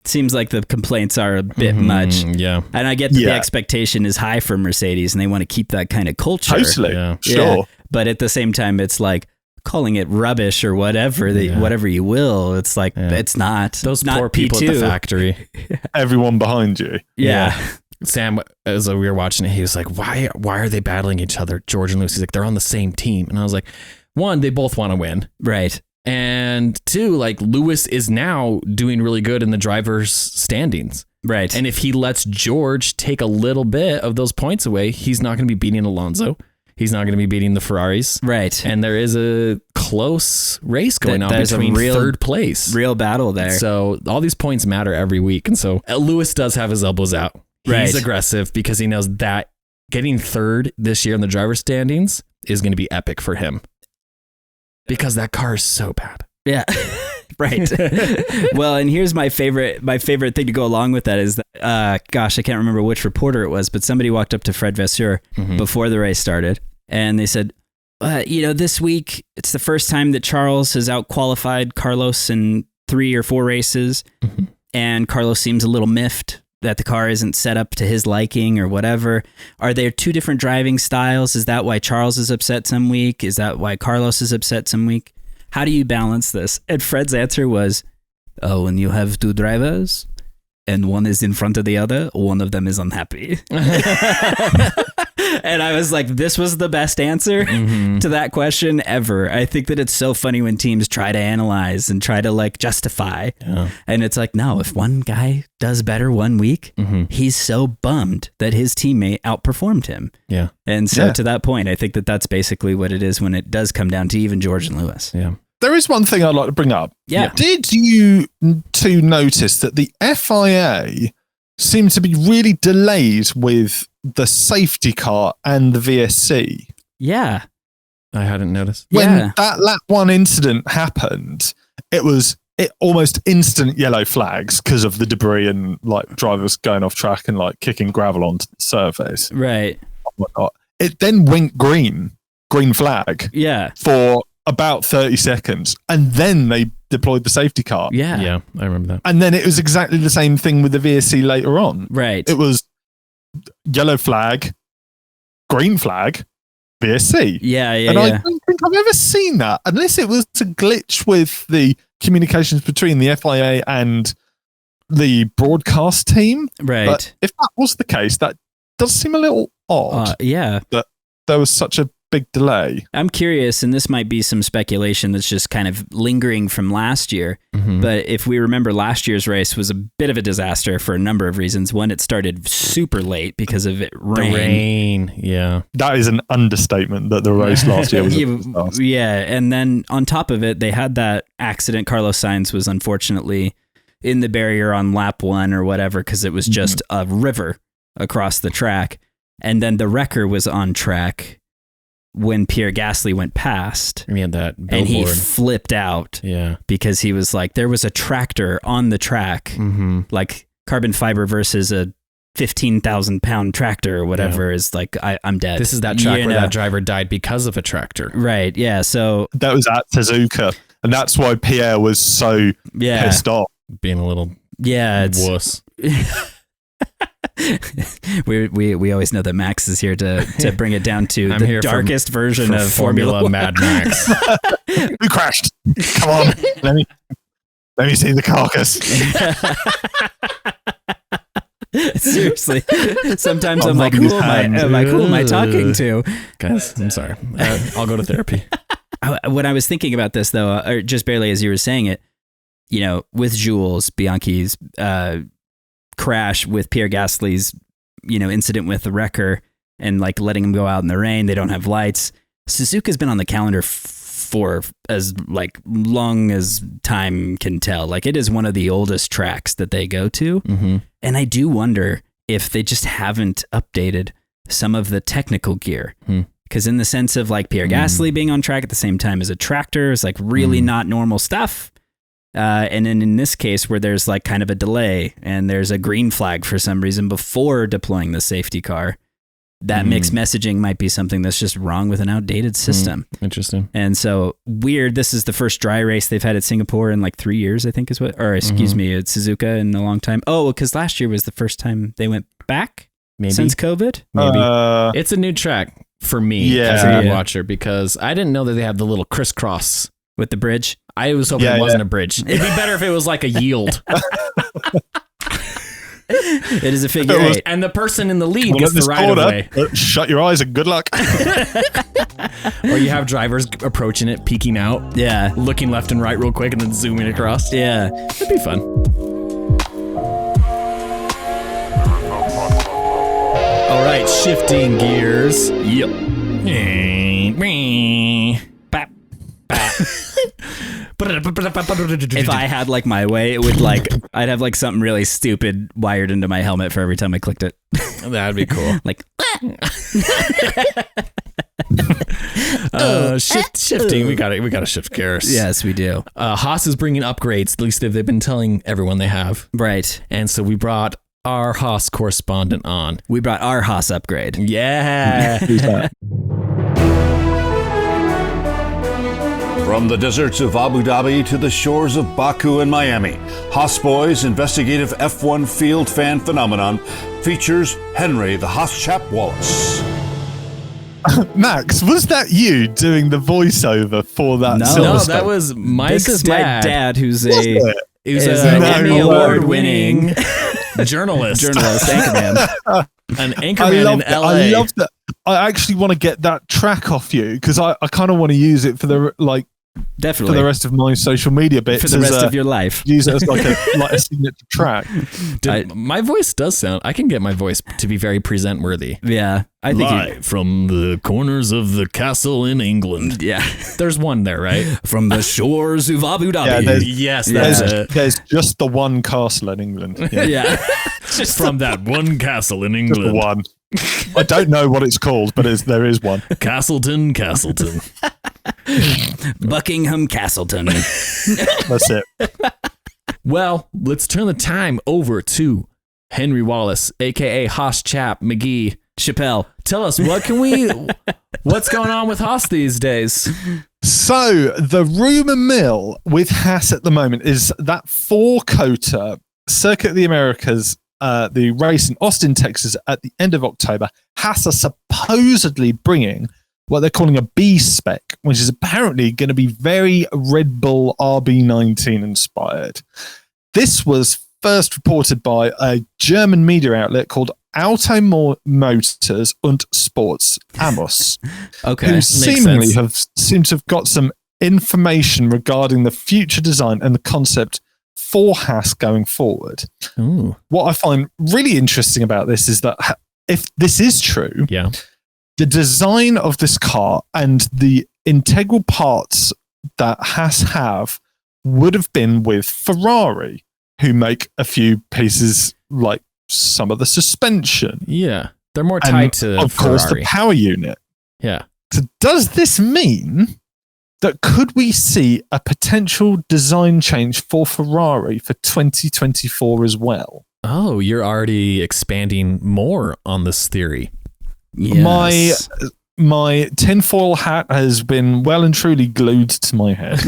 Seems like the complaints are a bit much. Yeah. And I get that the expectation is high for Mercedes and they want to keep that kind of culture. Totally. Yeah. Sure. Yeah. But at the same time, it's like calling it rubbish or whatever, whatever you will. It's like, it's not. Those not poor people P2. at the factory. Everyone behind you. Yeah. Sam, as we were watching it, he was like, why are they battling each other? George and Lewis, he's like, they're on the same team. And I was like, one, they both want to win. Right. And two, like Lewis is now doing really good in the driver's standings. Right. And if he lets George take a little bit of those points away, he's not going to be beating Alonso. He's not going to be beating the Ferraris. Right. And there is a close race going on between third place. Real battle there. So all these points matter every week. And so Lewis does have his elbows out. He's aggressive because he knows that getting third this year in the driver's standings is going to be epic for him. Because that car is so bad. Yeah. Right. Well, and here's my favorite thing to go along with that is that, gosh, I can't remember which reporter it was, but somebody walked up to Fred Vasseur before the race started and they said, this week, it's the first time that Charles has out-qualified Carlos in 3 or 4 races, and Carlos seems a little miffed that the car isn't set up to his liking or whatever. Are there 2 different driving styles? Is that why Charles is upset some week? Is that why Carlos is upset some week? How do you balance this? And Fred's answer was, when you have 2 drivers and one is in front of the other, one of them is unhappy. And I was like, this was the best answer to that question ever. I think that it's so funny when teams try to analyze and try to like justify. Yeah. And it's like, no, if one guy does better one week, he's so bummed that his teammate outperformed him. Yeah. And so to that point, I think that that's basically what it is when it does come down to even George and Lewis. Yeah. There is one thing I'd like to bring up. Yeah. Did you two notice that the FIA seemed to be really delayed with the safety car and the VSC? Yeah. I hadn't noticed. When that lap 1 incident happened, it almost instant yellow flags because of the debris and like drivers going off track and like kicking gravel onto the surface. Right. It then went green flag. Yeah. For about 30 seconds, and then they deployed the safety car. Yeah, I remember that. And then it was exactly the same thing with the VSC later on. Right. It was yellow flag, green flag, VSC. Yeah. And I don't think I've ever seen that, unless it was a glitch with the communications between the FIA and the broadcast team. Right. But if that was the case, that does seem a little odd. That there was such a big delay. I'm curious, and this might be some speculation that's just kind of lingering from last year, but if we remember, last year's race was a bit of a disaster for a number of reasons. One, it started super late because of rain. The rain, yeah. That is an understatement that the race last year was a disaster. Yeah, and then on top of it, they had that accident. Carlos Sainz was unfortunately in the barrier on lap 1 or whatever because it was just a river across the track. And then the wrecker was on track when Pierre Gasly went past, and he had that billboard. And he flipped out because he was like, there was a tractor on the track, like carbon fiber versus a 15,000 pound tractor or whatever is like, I'm dead. This is that track where that driver died because of a tractor. Right. Yeah. So that was at Suzuka, and that's why Pierre was so pissed off. Being a little wuss. we always know that Max is here to bring it down to the darkest version of Formula Mad Max. Who crashed? Come on, let me see the carcass. Seriously, sometimes I'm like, who am I talking to? Guys, I'm sorry. I'll go to therapy. When I was thinking about this, though, or just barely as you were saying it, with Jules Bianchi's crash with Pierre Gasly's, incident with the wrecker and like letting him go out in the rain, they don't have lights. Suzuka's been on the calendar for as like long as time can tell. Like it is one of the oldest tracks that they go to. Mm-hmm. And I do wonder if they just haven't updated some of the technical gear. Because in the sense of like Pierre Gasly being on track at the same time as a tractor is like really not normal stuff. And then in this case where there's like kind of a delay and there's a green flag for some reason before deploying the safety car, that mixed messaging might be something that's just wrong with an outdated system. Interesting. And so weird. This is the first dry race they've had at Singapore in like 3 years, I think is what, or excuse me, at Suzuka in a long time. Oh, because last year was the first time they went back since COVID. Maybe. It's a new track for me as a new watcher because I didn't know that they had the little crisscross with the bridge. I was hoping it wasn't a bridge. It'd be better if it was like a yield. It is a figure eight. And the person in the lead gets the right of way. Shut your eyes and good luck. Or you have drivers approaching it, peeking out. Yeah. Looking left and right real quick and then zooming across. Yeah. It'd be fun. All right, shifting gears. Yep. If I had like my way, it would like I'd have like something really stupid wired into my helmet for every time I clicked it. That'd be cool. Like shifting. We gotta shift gears. Yes, we do. Haas is bringing upgrades. At least they've been telling everyone they have. Right. And so we brought our Haas correspondent on. We brought our Haas upgrade. Yeah. From the deserts of Abu Dhabi to the shores of Baku and Miami, Haas Boys' investigative F1 field fan phenomenon features Henry the Haas Chap Wallace. Max, was that you doing the voiceover for that? No, that was Mike's This is dad. my dad, who's an Emmy Award-winning journalist, anchorman. An anchorman in LA. I love that. I actually want to get that track off you because I kind of want to use it for the definitely for the rest of my social media bits for the rest of your life. Use it as like a signature track. My voice does sound. I can get my voice to be very present worthy. Yeah, I think live from the corners of the castle in England. Yeah, there's one there, right? From the shores of Abu Dhabi. There's just the one castle in England. Yeah. Just from that one castle in England. Just the one. I don't know what it's called, but there is one. Castleton. Buckingham Castleton. That's it. Well, let's turn the time over to Henry Wallace, aka Haas Chap McGee. Chappelle. Tell us what's going on with Haas these days? So the rumor mill with Haas at the moment is that four-coater Circuit of the Americas, the race in Austin, Texas at the end of October, Haas are supposedly bringing what they're calling a B spec, which is apparently going to be very Red Bull RB19 inspired. This was first reported by a German media outlet called Automotors und Sports, Amos, who seemingly seem to have got some information regarding the future design and the concept for Haas going forward. Ooh. What I find really interesting about this is that if this is true, the design of this car and the integral parts that Haas have would have been with Ferrari, who make a few pieces like some of the suspension. Yeah, they're more tied to of Ferrari. course, the power unit. Yeah. So does this mean that could we see a potential design change for Ferrari for 2024 as well? Oh, you're already expanding more on this theory. Yes. My tinfoil hat has been well and truly glued to my head.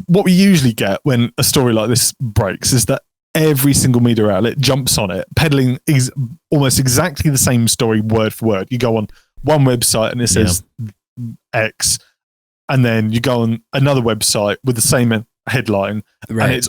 What we usually get when a story like this breaks is that every single media outlet jumps on it, peddling almost exactly the same story word for word. You go on one website and it says X, and then you go on another website with the same headline, and it's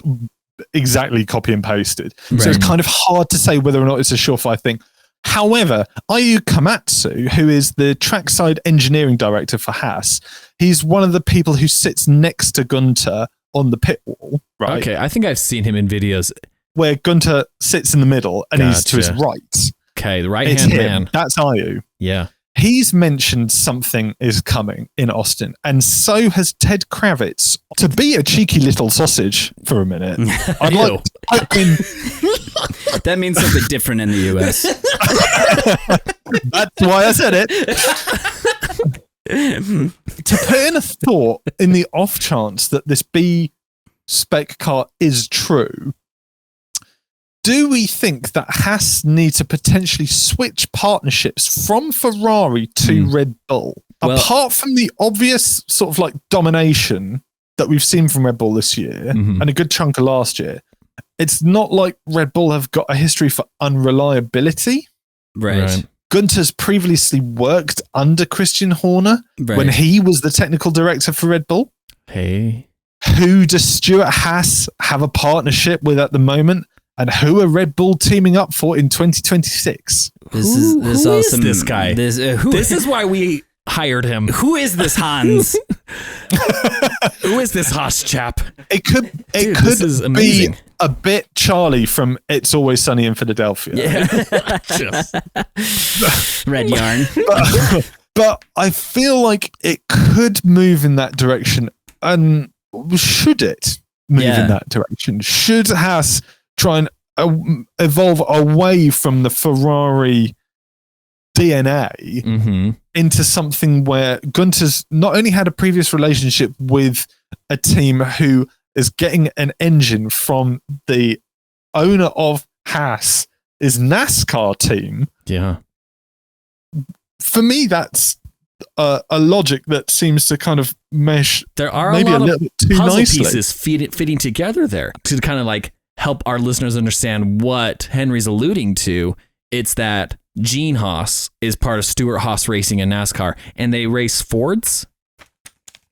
exactly copy and pasted. So it's kind of hard to say whether or not it's a surefire thing. However, Ayu Komatsu, who is the trackside engineering director for Haas, he's one of the people who sits next to Gunter on the pit wall, right? Okay, I think I've seen him in videos. Where Gunter sits in the middle and he's to his right. Okay, the right-hand man. That's Ayu. Yeah. He's mentioned something is coming in Austin, and so has Ted Kravitz. To be a cheeky little sausage for a minute, I'd like to type in... That means something different in the US. That's why I said it. To put in a thought in the off chance that this B spec car is true, do we think that Haas need to potentially switch partnerships from Ferrari to Red Bull? Well, apart from the obvious sort of like domination that we've seen from Red Bull this year and a good chunk of last year, it's not like Red Bull have got a history for unreliability. Right. Gunter's previously worked under Christian Horner when he was the technical director for Red Bull. Hey. Who does Stuart Haas have a partnership with at the moment? And who are Red Bull teaming up for in 2026? Who is this guy? This is why we hired him. Who is this Hans? Who is this Haas chap? It could be a bit Charlie from It's Always Sunny in Philadelphia. Yeah. Red yarn. But I feel like it could move in that direction. And should it move in that direction? Should Haas try and evolve away from the Ferrari DNA into something where Gunter's not only had a previous relationship with a team who is getting an engine from the owner of Haas, is NASCAR team. Yeah. For me, that's a logic that seems to kind of mesh. There are maybe a lot little of bit too puzzle nicely. pieces fitting together there to kind of like help our listeners understand what Henry's alluding to. It's that Gene Haas is part of Stuart Haas Racing in NASCAR, and they race Fords.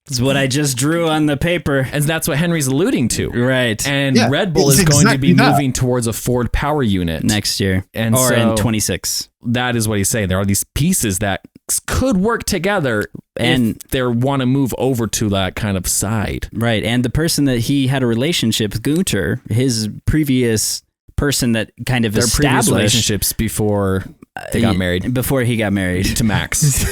It's what I just drew on the paper. And that's what Henry's alluding to. Right. And Red Bull is going to be moving towards a Ford power unit. Next year. And or so in 26. That is what he's saying. There are these pieces that could work together and they want to move over to that kind of side. Right. And the person that he had a relationship with, Gunter, his previous person that kind of their established... previous relationships before they got married. Before he got married. To Max.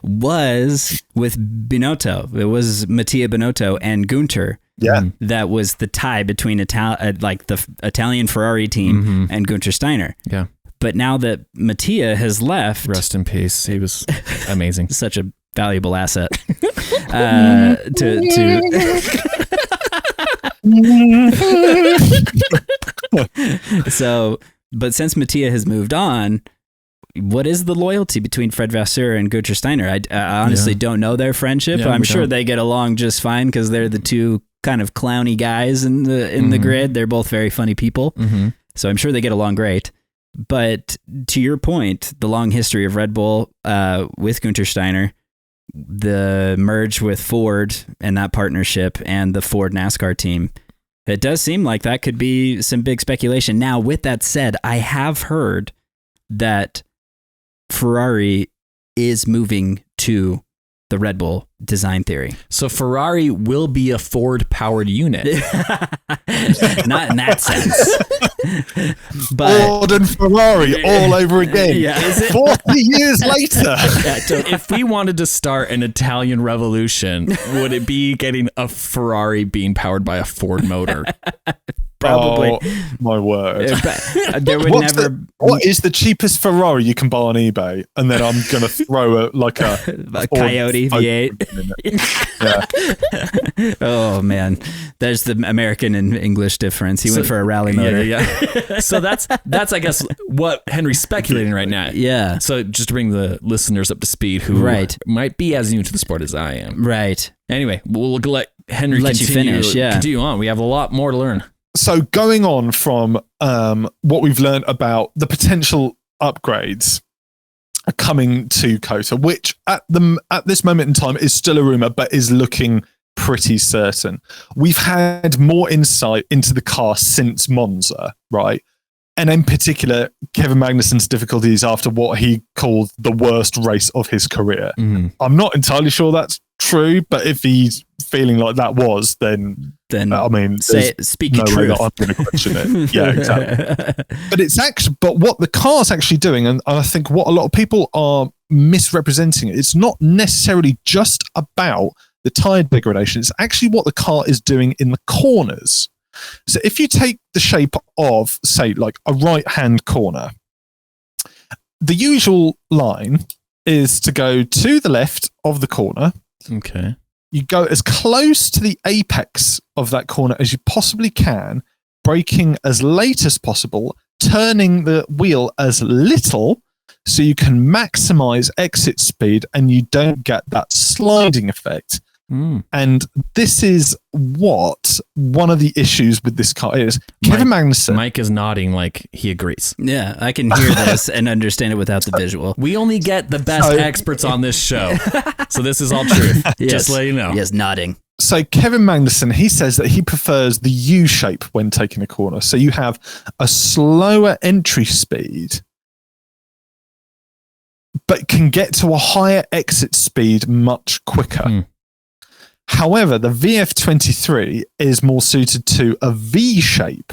was with Binotto. It was Mattia Binotto and Gunter. Yeah. That was the tie between the Italian Ferrari team and Gunter Steiner. Yeah. But now that Mattia has left... Rest in peace. He was amazing. Such a valuable asset. But since Mattia has moved on, what is the loyalty between Fred Vasseur and Gunter Steiner? I honestly don't know their friendship. Yeah, I'm sure they get along just fine because they're the two kind of clowny guys in the grid. They're both very funny people. So I'm sure they get along great. But to your point, the long history of Red Bull with Gunter Steiner, the merge with Ford and that partnership and the Ford NASCAR team, it does seem like that could be some big speculation. Now, with that said, I have heard that Ferrari is moving to the Red Bull design theory. So Ferrari will be a Ford-powered unit. Not in that sense. But Ford and Ferrari all over again. Yeah. 40 years later. If we wanted to start an Italian revolution, would it be getting a Ferrari being powered by a Ford motor? Probably. Oh, my word. There would never. What is the cheapest Ferrari you can buy on eBay? And then I'm going to throw a Coyote V8. Yeah. Oh, man. There's the American and English difference. He went for a rally motor. Yeah. So that's I guess what Henry's speculating right now. Yeah. So just to bring the listeners up to speed who might be as new to the sport as I am. Right. Anyway, we'll let Henry continue on. We have a lot more to learn. So going on from what we've learned about the potential upgrades coming to COTA, which at this moment in time is still a rumor, but is looking pretty certain. We've had more insight into the car since Monza, right? And in particular, Kevin Magnussen's difficulties after what he called the worst race of his career. Mm-hmm. I'm not entirely sure that's true, but if he's feeling like that was, then I mean, speak no your way truth. that I'm going to question it. Yeah, exactly. But what the car's actually doing, and I think what a lot of people are misrepresenting it's not necessarily just about the tire degradation. It's actually what the car is doing in the corners. So if you take the shape of, say, like a right-hand corner, the usual line is to go to the left of the corner. Okay. You go as close to the apex of that corner as you possibly can, braking as late as possible, turning the wheel as little so you can maximize exit speed and you don't get that sliding effect. And this is what one of the issues with this car is. Kevin Magnussen. Mike is nodding like he agrees. Yeah, I can hear this and understand it without the visual. We only get the best experts on this show. So this is all truth. Yes. Just let you know. Yes, nodding. So Kevin Magnussen, he says that he prefers the U shape when taking a corner. So you have a slower entry speed, but can get to a higher exit speed much quicker. However, the VF23 is more suited to a V shape.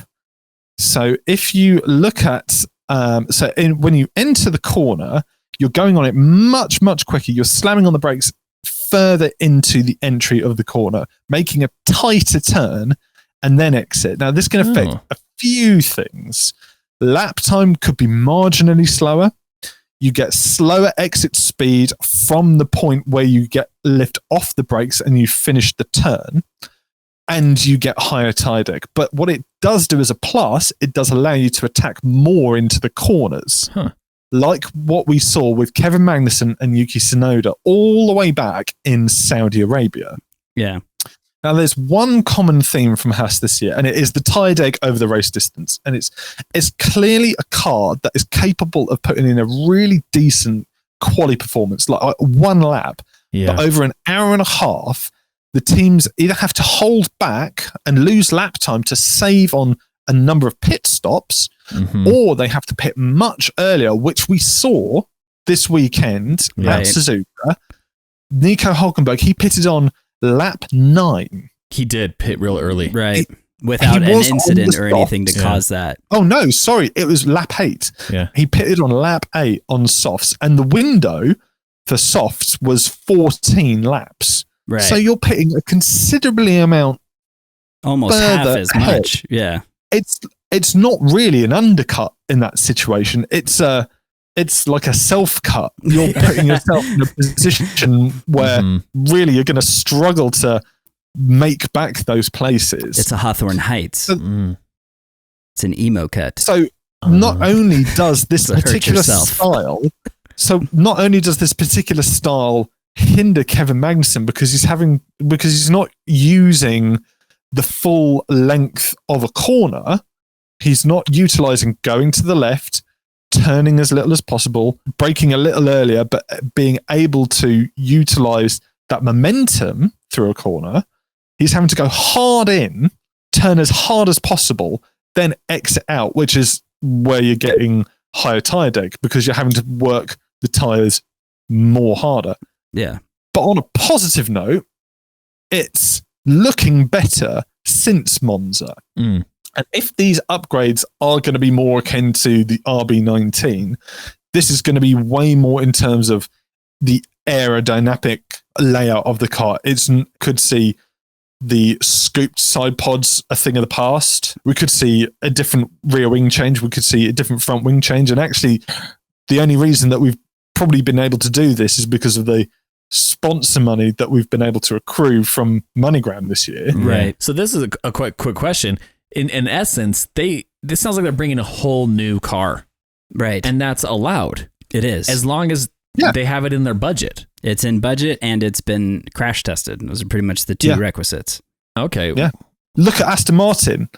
So if you look at, when you enter the corner, you're going on it much, much quicker. You're slamming on the brakes further into the entry of the corner, making a tighter turn and then exit. Now, this can affect a few things. Lap time could be marginally slower. You get slower exit speed from the point where you get lift off the brakes and you finish the turn, and you get higher tire deg. But what it does do as a plus, it does allow you to attack more into the corners, like what we saw with Kevin Magnussen and Yuki Tsunoda all the way back in Saudi Arabia. Yeah. Now, there's one common theme from Haas this year, and it is the tire deg over the race distance. And it's clearly a car that is capable of putting in a really decent quali performance, like one lap. Yeah. But over an hour and a half, the teams either have to hold back and lose lap time to save on a number of pit stops, or they have to pit much earlier, which we saw this weekend at Suzuka. Nico Hülkenberg, he pitted on lap 9. He did pit real early. Right. Without an incident or anything to cause that. Oh, no, sorry. It was lap 8. Yeah. He pitted on lap 8 on softs, and the window for softs was 14 laps. Right. So you're pitting a considerably amount. Almost half as ahead. much. Yeah. It's not really an undercut in that situation. It's like a self-cut. You're putting yourself in a position where really you're going to struggle to make back those places. It's a Hawthorne Heights. It's an emo cut. So not only does this particular style, hinder Kevin Magnussen because he's not using the full length of a corner. He's not utilizing going to the left, turning as little as possible, braking a little earlier, but being able to utilize that momentum through a corner. He's having to go hard in, turn as hard as possible, then exit out, which is where you're getting higher tire deg because you're having to work the tires more harder. Yeah. But on a positive note, it's looking better since Monza. And if these upgrades are going to be more akin to the RB19, this is going to be way more in terms of the aerodynamic layout of the car. It could see the scooped side pods a thing of the past. We could see a different rear wing change. We could see a different front wing change. And actually, the only reason that we've probably been able to do this is because of the sponsor money that we've been able to accrue from MoneyGram this year. Right. So this is a quick question. In essence, this sounds like they're bringing a whole new car. Right. And that's allowed. It is. As long as they have it in their budget. It's in budget and it's been crash tested. Those are pretty much the two requisites. Okay. Yeah. Look at Aston Martin,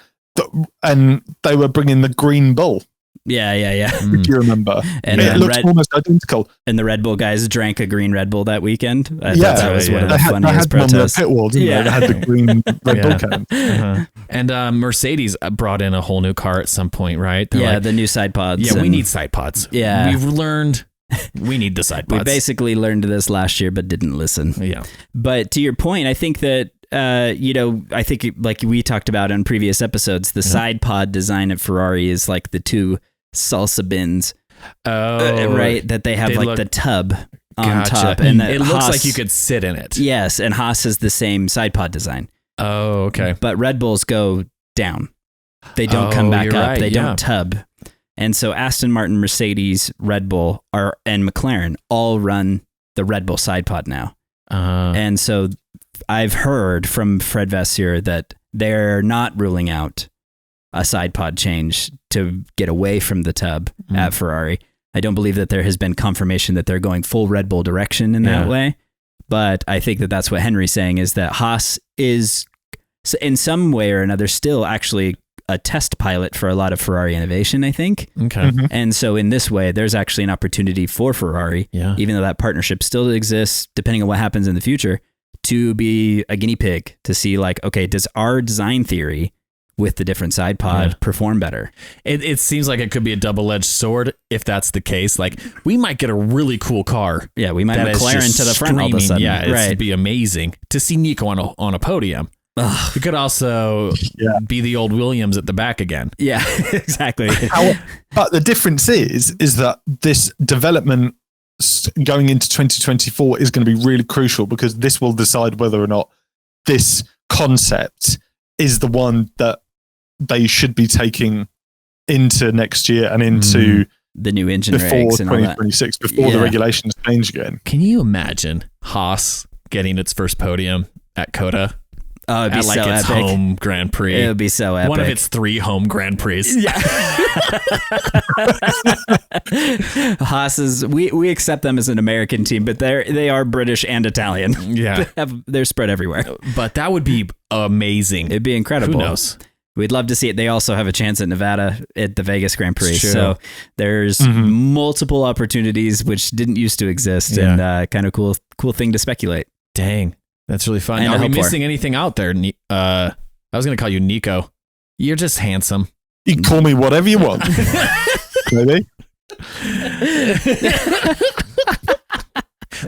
and they were bringing the Green Bull. Yeah. If you remember. And it looked almost identical. And the Red Bull guys drank a green Red Bull that weekend. I thought that was one of the they funniest had protests. They had them on the pit wall, didn't they? They had the green Red Bull can. Uh-huh. And Mercedes brought in a whole new car at some point, right? They're like, the new side pods. Yeah, we need side pods. Yeah. We've learned we need the side pods. We basically learned this last year, but didn't listen. Yeah. But to your point, I think that, I think like we talked about in previous episodes, the side pod design at Ferrari is like the two salsa bins. Right. That they have the tub on top. And it looks like you could sit in it. Yes. And Haas is the same side pod design. Oh, okay. But Red Bulls go down. They don't come back up. Right, they don't tub. And so Aston Martin, Mercedes, Red Bull, and McLaren all run the Red Bull side pod now. And so I've heard from Fred Vasseur that they're not ruling out a side pod change to get away from the tub at Ferrari. I don't believe that there has been confirmation that they're going full Red Bull direction in that way. But I think that that's what Henry's saying, is that Haas is in some way or another still actually a test pilot for a lot of Ferrari innovation, I think. Okay. And so in this way, there's actually an opportunity for Ferrari, even though that partnership still exists, depending on what happens in the future, to be a guinea pig to see like, okay, does our design theory with the different side pod perform better? It seems like it could be a double-edged sword if that's the case. Like, we might get a really cool car. Yeah, we might McLaren to the front all of a sudden. Yeah, it'd be amazing to see Nico on a podium. We could also be the old Williams at the back again. Yeah, exactly. But the difference is that this development going into 2024 is going to be really crucial, because this will decide whether or not this concept is the one that they should be taking into next year and into the new engine before regs and 2026, before the regulations change again. Can you imagine Haas getting its first podium at COTA? Oh, it'd be at like so its epic. home Grand Prix. It would be so epic. One of its 3 home Grand Prix. Yeah. Haas's, we accept them as an American team, but they are British and Italian. Yeah. They're spread everywhere. But that would be amazing. It'd be incredible. Who knows? We'd love to see it. They also have a chance at Nevada at the Vegas Grand Prix. Sure. So there's multiple opportunities which didn't used to exist, and kind of cool thing to speculate. Dang. That's really fun. And Are we missing anything out there? I was going to call you Nico. You're just handsome. You can call me whatever you want. Maybe.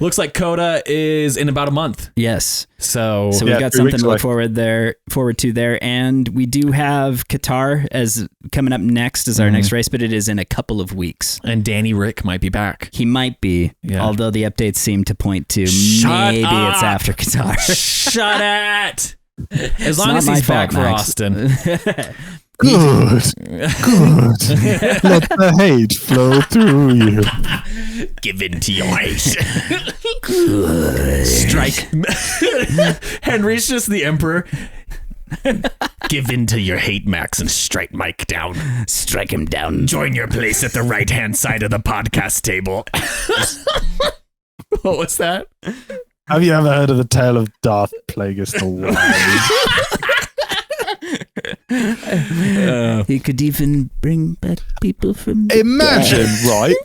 Looks like COTA is in about a month. Yes. So we've got something to look forward to there. And we do have Qatar as coming up next as our next race, but it is in a couple of weeks. And Danny Rick might be back. He might be, although the updates seem to point to it's after Qatar. Shut it! As long as he's back for Austin. Good. Let the hate flow through you. Give in to your hate. Good. Strike. Henry's just the emperor. Give in to your hate, Max, and strike Mike down. Strike him down. Join your place at the right-hand side of the podcast table. What was that? Have you ever heard of the tale of Darth Plagueis the Wise? He could even bring back people from Imagine, right?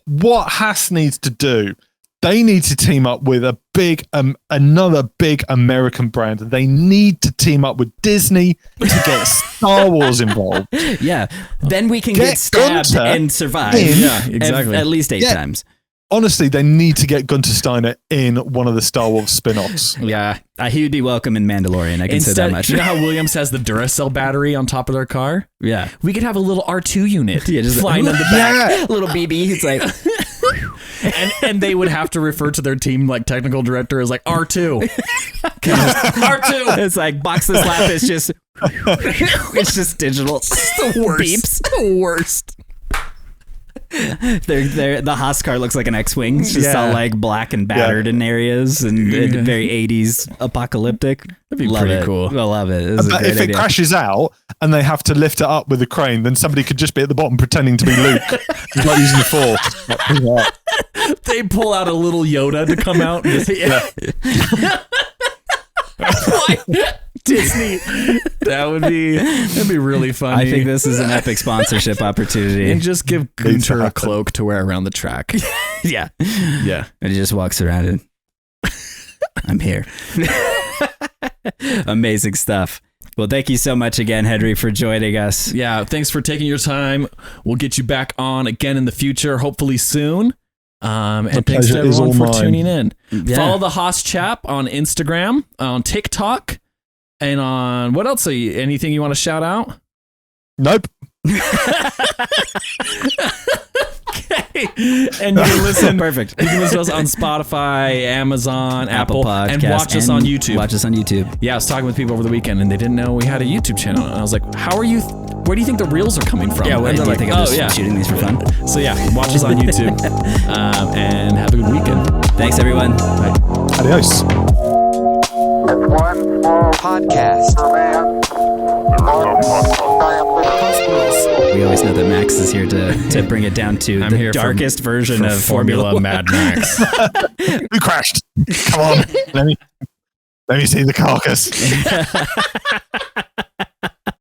What Haas needs to do, they need to team up with a big, another big American brand. They need to team up with Disney to get Star Wars involved. Yeah, then we can get stabbed Gunter and survive. Yeah, exactly. At least 8 times. Honestly, they need to get Gunter Steiner in one of the Star Wars spin-offs. Yeah, he would be welcome in Mandalorian. I can say that much. You know how Williams has the Duracell battery on top of their car? Yeah. We could have a little R2 unit just flying on the back. Little BB. It's like... and they would have to refer to their team like technical director as like R2. R2. It's like boxless lap is just it's just digital. It's the worst. Beeps. The worst. The Haas car looks like an X-wing. It's just all like black and battered in areas and very 80s apocalyptic. That'd be pretty cool. I love it. If it crashes out and they have to lift it up with a crane, then somebody could just be at the bottom pretending to be Luke. He's not using the Force. They pull out a little Yoda to come out. And just, Why? Disney. That'd be really funny. I think this is an epic sponsorship opportunity. And just give Gunter a cloak to wear around the track. Yeah. Yeah. And he just walks around and I'm here. Amazing stuff. Well, thank you so much again, Henry, for joining us. Yeah, thanks for taking your time. We'll get you back on again in the future, hopefully soon. And thanks to everyone for tuning in. Yeah. Follow the Haas Chap on Instagram, on TikTok, and on what else? Anything you want to shout out? Nope. Okay. And you can listen. Perfect. You can listen to us on Spotify, Amazon, Apple Podcasts, and watch us on YouTube. Watch us on YouTube. Yeah, I was talking with people over the weekend, and they didn't know we had a YouTube channel. And I was like, where do you think the reels are coming from? Yeah, and do you think I'm just shooting these for fun? So yeah, watch us on YouTube, and have a good weekend. Thanks, everyone. Bye. Adios. One small podcast. We always know that Max is here to bring it down to the darkest version of Formula Mad Max. Who crashed? Come on, let me see the carcass.